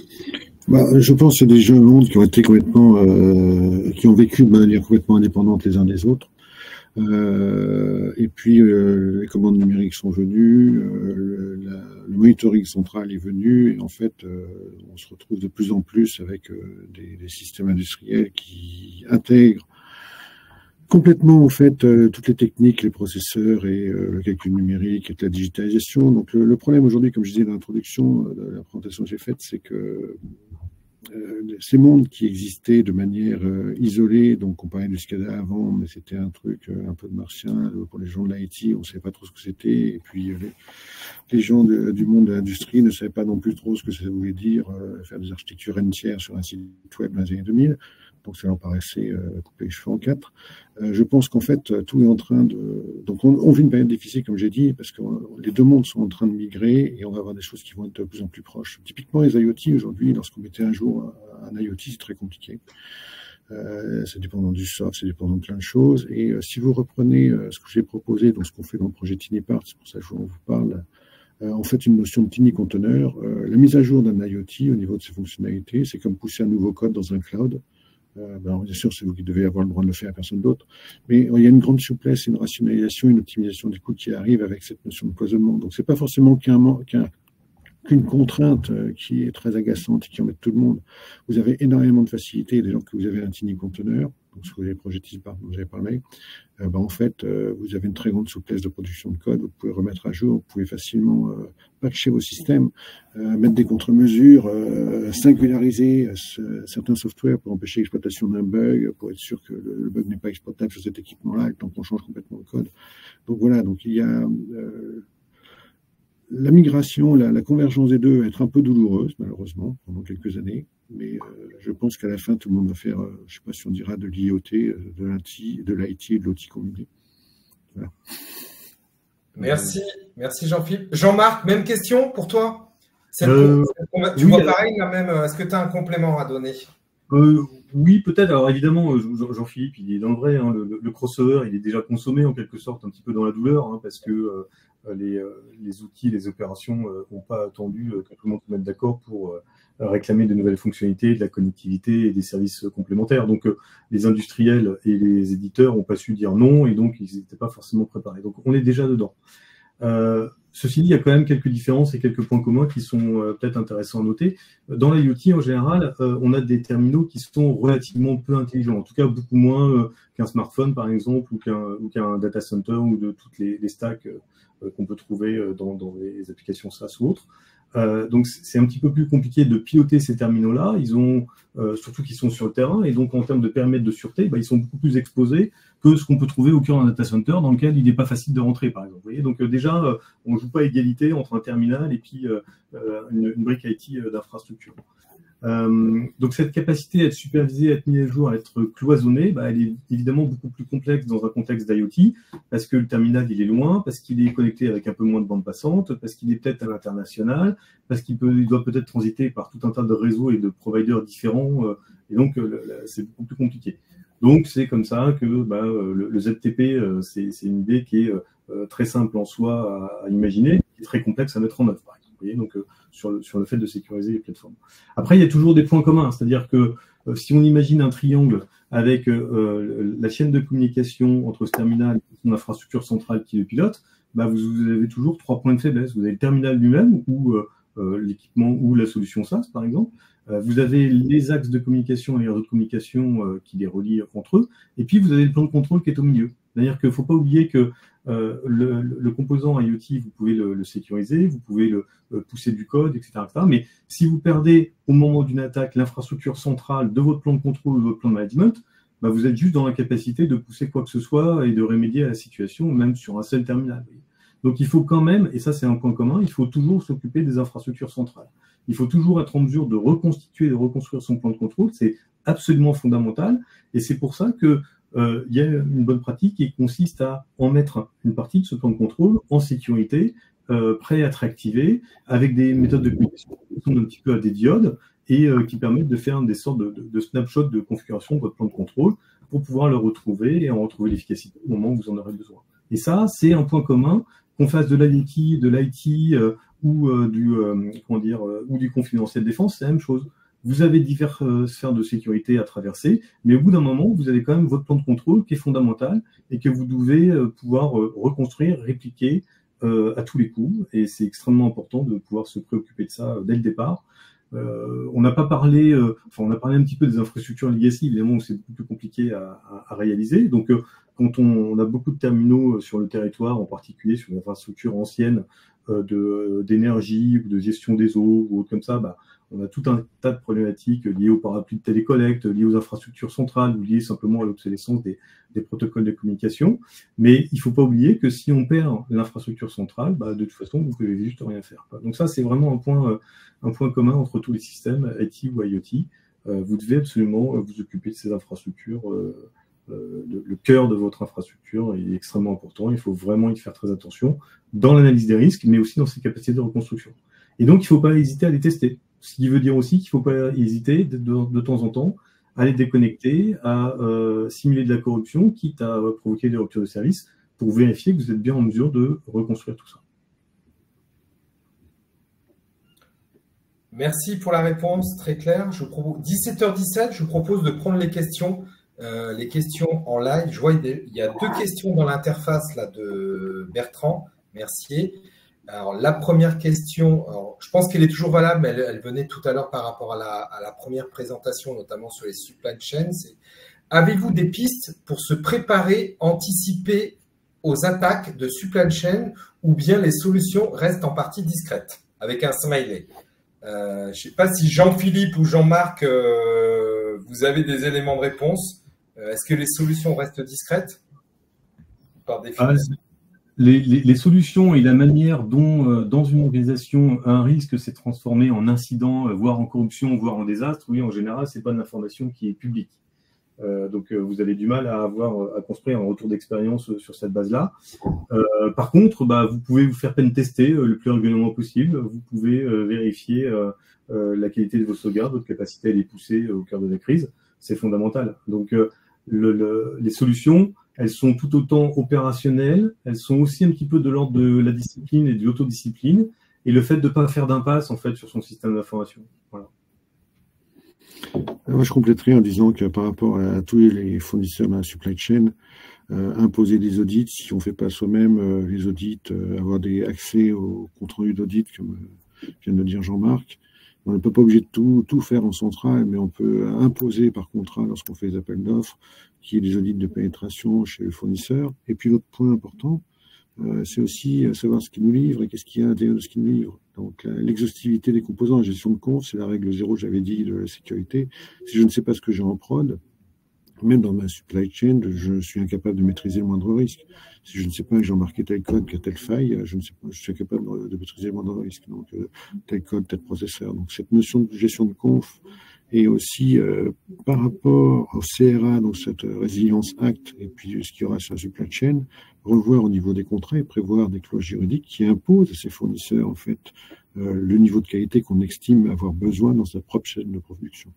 Speaker 6: Je pense que c'est des jeux mondes qui ont été qui ont vécu de manière complètement indépendante les uns des autres. Et puis les commandes numériques sont venues, le monitoring central est venu, et en fait on se retrouve de plus en plus avec des systèmes industriels qui intègrent complètement en fait toutes les techniques, les processeurs et le calcul numérique et la digitalisation. Donc le problème aujourd'hui, comme je disais dans l'introduction de la présentation que j'ai faite, c'est que ces mondes qui existaient de manière isolée, donc on parlait du SCADA avant, mais c'était un truc un peu de martien, pour les gens de l'IT, on ne savait pas trop ce que c'était, et puis les gens du monde de l'industrie ne savaient pas non plus trop ce que ça voulait dire, faire des architectures entières sur un site web dans les années 2000, donc ça leur paraissait couper les cheveux en 4. Je pense qu'en fait, tout est en train de... Donc on vit une période difficile, comme j'ai dit, parce que les 2 mondes sont en train de migrer, et on va avoir des choses qui vont être de plus en plus proches. Typiquement, les IoT, aujourd'hui, lorsqu'on mettait un jour un IoT, c'est très compliqué. C'est dépendant du soft, c'est dépendant de plein de choses. Et si vous reprenez ce que j'ai proposé, donc ce qu'on fait dans le projet TinyPart, c'est pour ça que je vous parle, en fait, une notion de tiny container, la mise à jour d'un IoT au niveau de ses fonctionnalités, c'est comme pousser un nouveau code dans un cloud. bien sûr, c'est vous qui devez avoir le droit de le faire, personne d'autre. Mais il y a une grande souplesse, une rationalisation, une optimisation des coûts qui arrive avec cette notion de cloisonnement. Donc, c'est pas forcément qu'une contrainte qui est très agaçante et qui embête tout le monde. Vous avez énormément de facilité dès lors que vous avez un tiny conteneur, donc ce que vous avez projeté, dont j'avais parlé. En fait, vous avez une très grande souplesse de production de code. Vous pouvez remettre à jour, vous pouvez facilement patcher vos systèmes, mettre des contre-mesures, singulariser certains softwares pour empêcher l'exploitation d'un bug, pour être sûr que le bug n'est pas exploitable sur cet équipement-là, tant qu'on change complètement le code. Donc voilà, donc il y a la migration, la convergence des deux va être un peu douloureuse, malheureusement, pendant quelques années. Mais je pense qu'à la fin, tout le monde va faire, je ne sais pas si on dira de l'IoT, de l'IT et de l'OT combiné. Voilà.
Speaker 7: Merci Jean-Philippe. Jean-Marc, même question pour toi? Tu vois pareil là même, est-ce que tu as un complément à donner?
Speaker 8: Oui, peut-être. Alors évidemment, Jean-Philippe, il est dans le vrai. Hein, le crossover, il est déjà consommé en quelque sorte un petit peu dans la douleur, hein, parce que les outils, les opérations n'ont pas attendu que tout le monde se mette d'accord pour réclamer de nouvelles fonctionnalités, de la connectivité et des services complémentaires. Donc les industriels et les éditeurs n'ont pas su dire non et donc ils n'étaient pas forcément préparés. Donc on est déjà dedans. Ceci dit, il y a quand même quelques différences et quelques points communs qui sont peut-être intéressants à noter. Dans l'IoT, en général, on a des terminaux qui sont relativement peu intelligents, en tout cas beaucoup moins qu'un smartphone, par exemple, ou qu'un data center ou de toutes les stacks qu'on peut trouver dans les applications SaaS ou autres. Donc c'est un petit peu plus compliqué de piloter ces terminaux-là. Ils ont surtout qu'ils sont sur le terrain et donc en termes de périmètre de sûreté, ils sont beaucoup plus exposés que ce qu'on peut trouver au cœur d'un data center dans lequel il n'est pas facile de rentrer, par exemple. Vous voyez, donc déjà, on ne joue pas à égalité entre un terminal et puis une brique IT d'infrastructure. Donc cette capacité à être supervisée, à être mise à jour, à être cloisonnée, elle est évidemment beaucoup plus complexe dans un contexte d'IoT, parce que le terminal il est loin, parce qu'il est connecté avec un peu moins de bande passante, parce qu'il est peut-être à l'international, parce qu'il doit peut-être transiter par tout un tas de réseaux et de providers différents, et donc c'est beaucoup plus compliqué. Donc c'est comme ça que le ZTP, c'est une idée qui est très simple en soi à imaginer, qui est très complexe à mettre en œuvre, par exemple. Vous voyez, donc sur le fait de sécuriser les plateformes. Après, il y a toujours des points communs, c'est-à-dire que si on imagine un triangle avec la chaîne de communication entre ce terminal et son infrastructure centrale qui le pilote, vous avez toujours 3 points de faiblesse. Vous avez le terminal lui-même ou l'équipement ou la solution SaaS, par exemple. Vous avez les axes de communication et les réseaux de communication qui les relient entre eux. Et puis, vous avez le plan de contrôle qui est au milieu. C'est-à-dire qu'il ne faut pas oublier que le composant IoT, vous pouvez le sécuriser, vous pouvez le pousser du code, etc., etc. Mais si vous perdez au moment d'une attaque l'infrastructure centrale de votre plan de contrôle ou de votre plan de management, vous êtes juste dans la capacité de pousser quoi que ce soit et de remédier à la situation, même sur un seul terminal. Donc il faut quand même, et ça c'est un point commun, il faut toujours s'occuper des infrastructures centrales. Il faut toujours être en mesure de reconstituer, de reconstruire son plan de contrôle. C'est absolument fondamental. Et c'est pour ça que il y a une bonne pratique qui consiste à en mettre une partie de ce plan de contrôle en sécurité, prêt à être activé, avec des méthodes de communication qui ressemblent un petit peu à des diodes et qui permettent de faire des sortes de snapshots de configuration de votre plan de contrôle pour pouvoir le retrouver et en retrouver l'efficacité au moment où vous en aurez besoin. Et ça, c'est un point commun, qu'on fasse de l'IoT, de l'IT ou du confidentiel défense, c'est la même chose. Vous avez diverses sphères de sécurité à traverser, mais au bout d'un moment, vous avez quand même votre plan de contrôle qui est fondamental et que vous devez pouvoir reconstruire, répliquer à tous les coups. Et c'est extrêmement important de pouvoir se préoccuper de ça dès le départ. On n'a pas parlé, on a parlé un petit peu des infrastructures legacy, évidemment, où c'est beaucoup plus compliqué à réaliser. Donc, quand on a beaucoup de terminaux sur le territoire, en particulier sur les infrastructures anciennes d'énergie ou de gestion des eaux ou autre comme ça, on a tout un tas de problématiques liées au parapluie de télécollecte, liées aux infrastructures centrales ou liées simplement à l'obsolescence des protocoles de communication. Mais il ne faut pas oublier que si on perd l'infrastructure centrale, de toute façon, vous ne pouvez juste rien faire. Donc ça, c'est vraiment un point commun entre tous les systèmes, IT ou IoT. Vous devez absolument vous occuper de ces infrastructures. Le cœur de votre infrastructure est extrêmement important. Il faut vraiment y faire très attention dans l'analyse des risques, mais aussi dans ses capacités de reconstruction. Et donc, il ne faut pas hésiter à les tester. Ce qui veut dire aussi qu'il ne faut pas hésiter de temps en temps à les déconnecter, à simuler de la corruption, quitte à provoquer des ruptures de service, pour vérifier que vous êtes bien en mesure de reconstruire tout ça.
Speaker 7: Merci pour la réponse, très claire. 17h17, je vous propose de prendre les questions en live. Je vois il y a 2 questions dans l'interface là de Bertrand Mercier. Alors, la première question, je pense qu'elle est toujours valable, mais elle venait tout à l'heure par rapport à la première présentation, notamment sur les supply chains. Avez-vous des pistes pour se préparer, anticiper aux attaques de supply chain, ou bien les solutions restent en partie discrètes, avec un smiley? Je ne sais pas si Jean-Philippe ou Jean-Marc, vous avez des éléments de réponse. Est-ce que les solutions restent discrètes par définition?
Speaker 8: Les solutions et la manière dont, dans une organisation, un risque s'est transformé en incident, voire en corruption, voire en désastre, oui, en général, ce n'est pas de l'information qui est publique. Donc, vous avez du mal à construire un retour d'expérience sur cette base-là. Par contre, vous pouvez vous faire pen-tester le plus régulièrement possible. Vous pouvez vérifier la qualité de vos sauvegardes, votre capacité à les pousser au cœur de la crise. C'est fondamental. Donc, les solutions, elles sont tout autant opérationnelles, elles sont aussi un petit peu de l'ordre de la discipline et de l'autodiscipline, et le fait de ne pas faire d'impasse en fait sur son système d'information. Voilà.
Speaker 6: Moi, je compléterai en disant que par rapport à tous les fournisseurs dans la supply chain, imposer des audits, si on ne fait pas soi-même les audits, avoir des accès au compte rendu d'audit, comme vient de le dire Jean-Marc, on n'est pas obligé de tout faire en centrale, mais on peut imposer par contrat, lorsqu'on fait des appels d'offres, qu'il y ait des audits de pénétration chez le fournisseur. Et puis l'autre point important, c'est aussi savoir ce qu'il nous livre et qu'est-ce qu'il y a à l'intérieur de ce qu'il nous livre. Donc l'exhaustivité des composants en gestion de compte, c'est la règle 0, j'avais dit, de la sécurité. Si je ne sais pas ce que j'ai en prod, même dans ma supply chain, je suis incapable de maîtriser le moindre risque. Si je ne sais pas que j'ai embarqué tel code, qu'il y a telle faille, je suis incapable de maîtriser le moindre risque. Donc tel code, tel processeur. Donc cette notion de gestion de conf, et aussi par rapport au CRA, donc cette Resilience Act, et puis ce qu'il y aura sur la supply chain, revoir au niveau des contrats et prévoir des clauses juridiques qui imposent à ces fournisseurs en fait le niveau de qualité qu'on estime avoir besoin dans sa propre chaîne de production.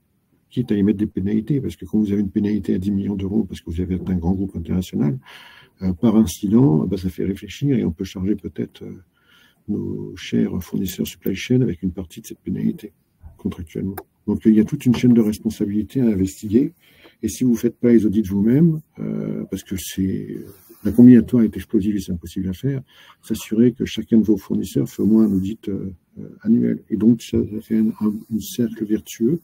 Speaker 6: Quitte à y mettre des pénalités, parce que quand vous avez une pénalité à 10 millions d'euros parce que vous avez un grand groupe international, par incident, ça fait réfléchir et on peut charger peut-être nos chers fournisseurs supply chain avec une partie de cette pénalité contractuellement. Donc, il y a toute une chaîne de responsabilité à investiguer. Et si vous ne faites pas les audits vous-même, parce que la combinatoire est explosive et c'est impossible à faire, s'assurer que chacun de vos fournisseurs fait au moins un audit annuel. Et donc, ça fait un cercle vertueux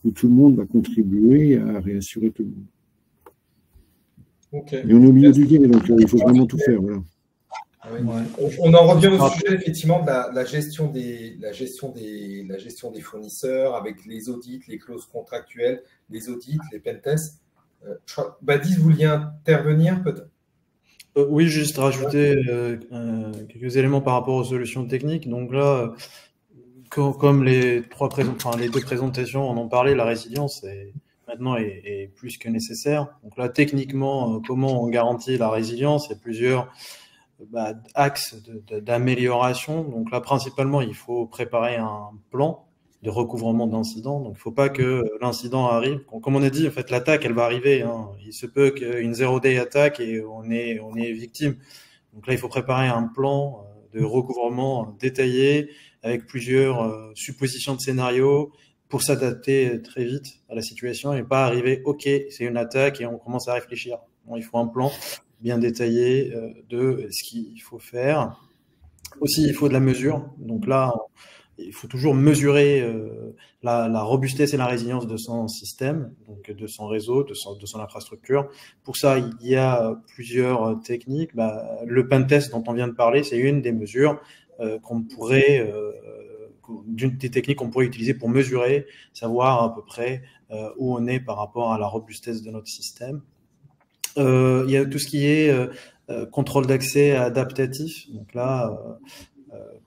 Speaker 6: où tout le monde va contribuer à réassurer tout le monde.
Speaker 7: Okay.
Speaker 6: Et on est au milieu du game, donc il faut vraiment tout faire. Voilà.
Speaker 7: On en revient au sujet effectivement de la gestion des fournisseurs avec les audits, les clauses contractuelles, les audits, les pentests. Baptiste, vous vouliez intervenir peut-être?
Speaker 5: Oui, juste rajouter quelques éléments par rapport aux solutions techniques. Donc là, comme les deux présentations en ont parlé, la résilience maintenant est plus que nécessaire. Donc là, techniquement, comment on garantit la résilience? Il y a plusieurs axes d'amélioration. Donc là, principalement, il faut préparer un plan de recouvrement d'incidents. Donc, il ne faut pas que l'incident arrive. Comme on a dit, en fait, l'attaque, elle va arriver. Il se peut qu'une zero-day attaque et on est victime. Donc là, il faut préparer un plan de recouvrement détaillé avec plusieurs suppositions de scénarios pour s'adapter très vite à la situation et pas arriver, OK, c'est une attaque et on commence à réfléchir. Bon, il faut un plan bien détaillé de ce qu'il faut faire. Aussi, il faut de la mesure. Donc là, il faut toujours mesurer la robustesse et la résilience de son système, donc de son réseau, de son infrastructure. Pour ça, il y a plusieurs techniques. Le pentest dont on vient de parler, c'est une des mesures d'une des techniques qu'on pourrait utiliser pour mesurer, savoir à peu près où on est par rapport à la robustesse de notre système. Il y a tout ce qui est contrôle d'accès adaptatif. Donc là,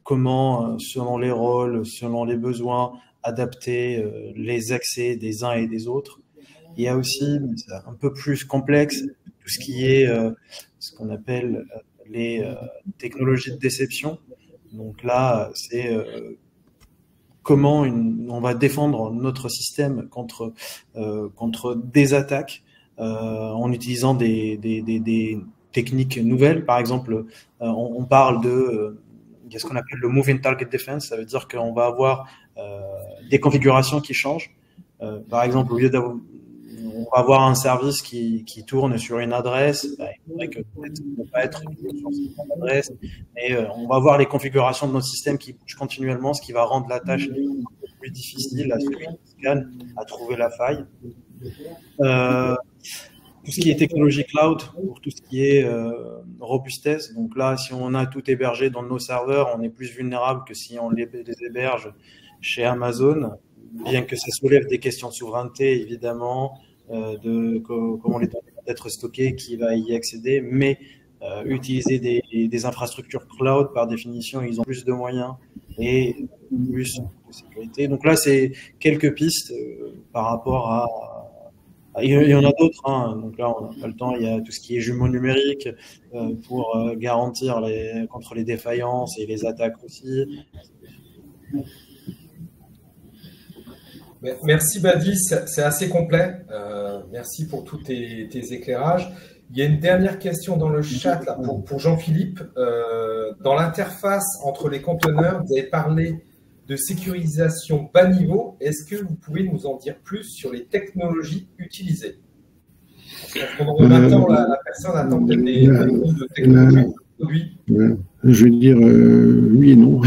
Speaker 5: comment, selon les rôles, selon les besoins, adapter les accès des uns et des autres. Il y a aussi, un peu plus complexe, tout ce qui est ce qu'on appelle les technologies de déception. Donc là, c'est comment on va défendre notre système contre des attaques en utilisant des techniques nouvelles. Par exemple, on parle il y a ce qu'on appelle le Moving Target Defense. Ça veut dire qu'on va avoir des configurations qui changent. Par exemple, au lieu d'avoir on va avoir un service qui tourne sur une adresse, il faudrait que peut-être ne pas être sur cette adresse, mais on va avoir les configurations de notre système qui bougent continuellement, ce qui va rendre la tâche un peu plus difficile à celui qui scanne à trouver la faille. Tout ce qui est technologie cloud, pour tout ce qui est robustesse. Donc là, si on a tout hébergé dans nos serveurs, on est plus vulnérable que si on les héberge chez Amazon, bien que ça soulève des questions de souveraineté, évidemment, de comment les données vont être stockées, qui va y accéder, mais utiliser des infrastructures cloud, par définition, ils ont plus de moyens et plus de sécurité. Donc là, c'est quelques pistes par rapport à... Il y en a d'autres, hein. Donc là, on n'a pas le temps. Il y a tout ce qui est jumeaux numériques pour garantir contre les défaillances et les attaques aussi.
Speaker 7: Merci Badis, c'est assez complet. Merci pour tous tes éclairages. Il y a une dernière question dans le chat là, pour Jean-Philippe. Dans l'interface entre les conteneurs, vous avez parlé de sécurisation bas niveau. Est-ce que vous pouvez nous en dire plus sur les technologies utilisées? Maintenant, la personne attend peut-être des mots de technologie.
Speaker 6: Je vais dire oui et non.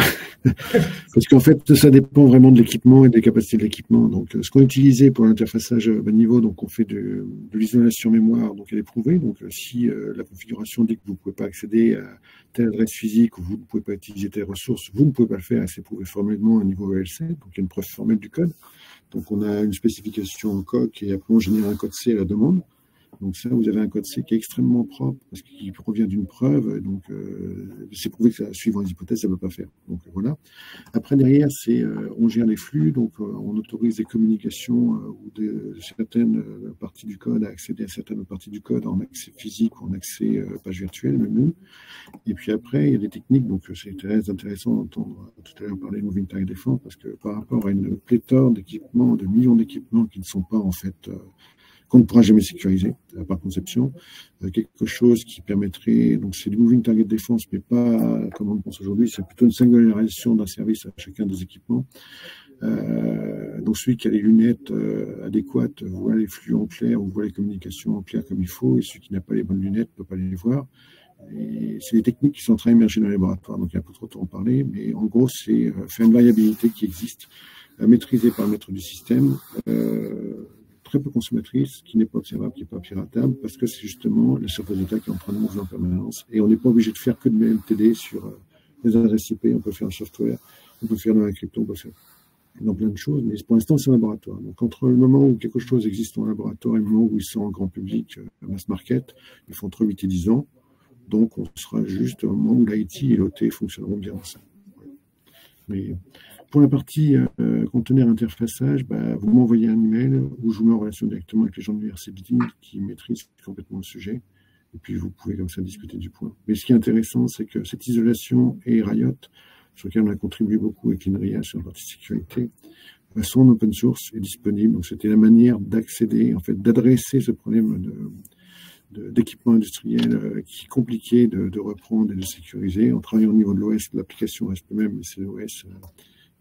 Speaker 6: Parce qu'en fait, ça dépend vraiment de l'équipement et des capacités de l'équipement. Donc, ce qu'on utilisait pour l'interfaçage bas niveau, donc on fait de l'isolation mémoire, donc elle est prouvée. Donc, si la configuration dit que vous ne pouvez pas accéder à telle adresse physique ou vous ne pouvez pas utiliser telle ressource, vous ne pouvez pas le faire et c'est prouvé formellement au niveau ELC. Donc, il y a une preuve formelle du code. Donc, on a une spécification en COC et après on génère un code C à la demande. Donc ça, vous avez un code C qui est extrêmement propre parce qu'il provient d'une preuve. Donc c'est prouvé que suivant les hypothèses, ça ne peut pas faire. Donc voilà. Après derrière, on gère les flux, donc on autorise des communications ou de certaines parties du code à accéder à certaines parties du code en accès physique ou en accès page virtuelle, même nous. Et puis après, il y a des techniques. Donc c'est très intéressant d'entendre tout à l'heure parler de Moving Target Defense parce que par rapport à une pléthore d'équipements, de millions d'équipements qui ne sont pas en fait qu'on ne pourra jamais sécuriser par conception, quelque chose qui permettrait, donc c'est du Moving Target Defense, mais pas comme on le pense aujourd'hui, c'est plutôt une singularisation d'un service à chacun des équipements. Donc celui qui a les lunettes adéquates voit les flux en clair ou voit les communications en clair comme il faut, et celui qui n'a pas les bonnes lunettes ne peut pas les voir. Et c'est des techniques qui sont en train d'émerger dans les laboratoires, donc il y a un peu trop de temps en parler, mais en gros c'est faire une variabilité qui existe, maîtrisée par le maître du système, très peu consommatrice, qui n'est pas observable, qui n'est pas piratable, parce que c'est justement le surface d'attaque qui est en train de mouvoir en permanence. Et on n'est pas obligé de faire que de LTD sur les adresses IP, on peut faire un software, on peut faire dans la crypto, on peut faire dans plein de choses, mais pour l'instant c'est un laboratoire. Donc entre le moment où quelque chose existe en laboratoire et le moment où ils sont en grand public, mass market, ils font entre 8 et 10 ans, donc on sera juste au moment où l'IT et l'OT fonctionneront bien ensemble. Mais pour la partie conteneur interfaçage, vous m'envoyez un email où je vous mets en relation directement avec les gens de l'université qui maîtrisent complètement le sujet. Et puis vous pouvez comme ça discuter du point. Mais ce qui est intéressant, c'est que cette isolation et Riot, sur lequel on a contribué beaucoup avec l'INRIA sur la partie sécurité, sont en open source et disponibles. Donc c'était la manière d'accéder, en fait, d'adresser ce problème d'équipement industriel qui est compliqué de reprendre et de sécuriser. En travaillant au niveau de l'OS, l'application reste le même, mais c'est l'OS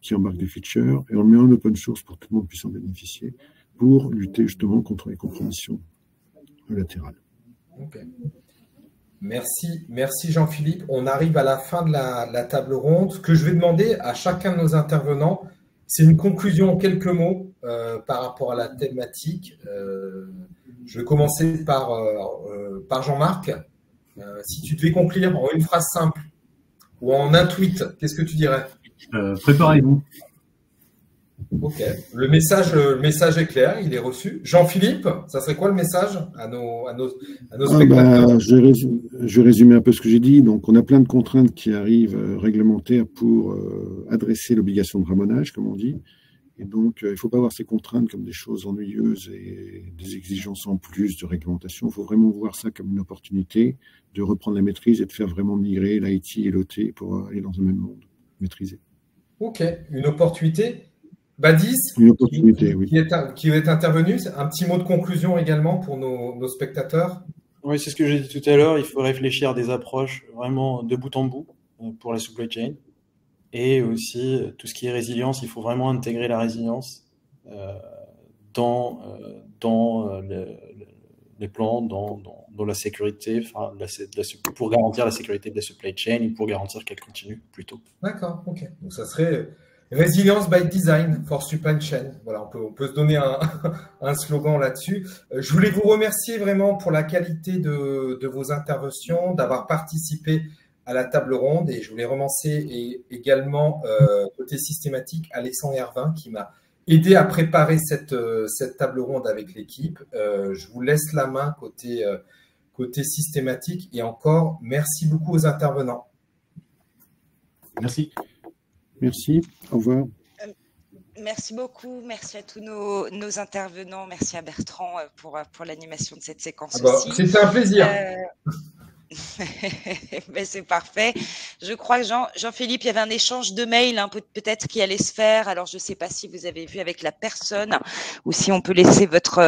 Speaker 6: qui embarque des features, et on le met en open source pour que tout le monde puisse en bénéficier, pour lutter justement contre les compromissions latérales.
Speaker 7: Okay. Merci Jean-Philippe. On arrive à la fin de la table ronde. Ce que je vais demander à chacun de nos intervenants, c'est une conclusion en quelques mots par rapport à la thématique. Je vais commencer par Jean-Marc. Si tu devais conclure en une phrase simple ou en un tweet, qu'est-ce que tu dirais?
Speaker 8: Préparez-vous.
Speaker 7: Ok. Le message est clair, il est reçu. Jean-Philippe, ça serait quoi le message à nos spectateurs?
Speaker 6: Je vais résumer un peu ce que j'ai dit. Donc, on a plein de contraintes qui arrivent réglementaires pour adresser l'obligation de ramonage, comme on dit. Et donc, il ne faut pas voir ces contraintes comme des choses ennuyeuses et des exigences en plus de réglementation. Il faut vraiment voir ça comme une opportunité de reprendre la maîtrise et de faire vraiment migrer l'IT et l'OT pour aller dans un même monde maîtrisé.
Speaker 7: Ok, une opportunité. Badis,
Speaker 6: une opportunité, oui.
Speaker 7: qui est intervenu, un petit mot de conclusion également pour nos spectateurs.
Speaker 5: Oui, c'est ce que j'ai dit tout à l'heure. Il faut réfléchir à des approches vraiment de bout en bout pour la supply chain. et aussi tout ce qui est résilience. Il faut vraiment intégrer la résilience dans les plans, dans la sécurité, enfin, pour garantir la sécurité de la supply chain et pour garantir qu'elle continue plutôt.
Speaker 7: D'accord, ok. Donc ça serait Resilience by Design for Supply Chain. Voilà, on peut se donner un slogan là-dessus. Je voulais vous remercier vraiment pour la qualité de vos interventions, d'avoir participé à la table ronde, et je voulais remercier également côté systématique Alexandre Hervin qui m'a aidé à préparer cette table ronde avec l'équipe. Je vous laisse la main côté systématique, et encore merci beaucoup aux intervenants.
Speaker 8: Merci.
Speaker 6: Merci, au revoir.
Speaker 4: Merci beaucoup, merci à tous nos intervenants, merci à Bertrand pour l'animation de cette séquence aussi.
Speaker 7: C'était un plaisir.
Speaker 4: Mais c'est parfait. Je crois que Jean-Philippe, il y avait un échange de mails peut-être qui allait se faire. Alors, je ne sais pas si vous avez vu avec la personne ou si on peut laisser votre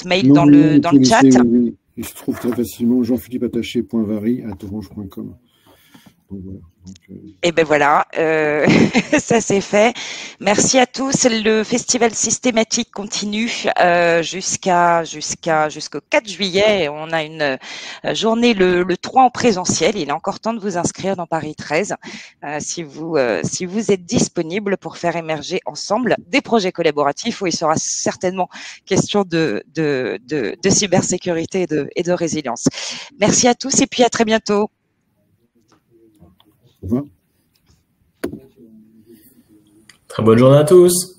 Speaker 4: mail dans le chat.
Speaker 6: Oui. Il se trouve très facilement jeanphilippe-attaché.vary@orange.com. Donc, voilà.
Speaker 4: Et ben voilà, ça c'est fait. Merci à tous. Le festival systématique continue jusqu'au 4 juillet. On a une journée le 3 en présentiel. Il est encore temps de vous inscrire dans Paris 13 si vous êtes disponible pour faire émerger ensemble des projets collaboratifs où il sera certainement question de cybersécurité et de résilience. Merci à tous et puis à très bientôt.
Speaker 6: Au revoir.
Speaker 3: Très bonne journée à tous.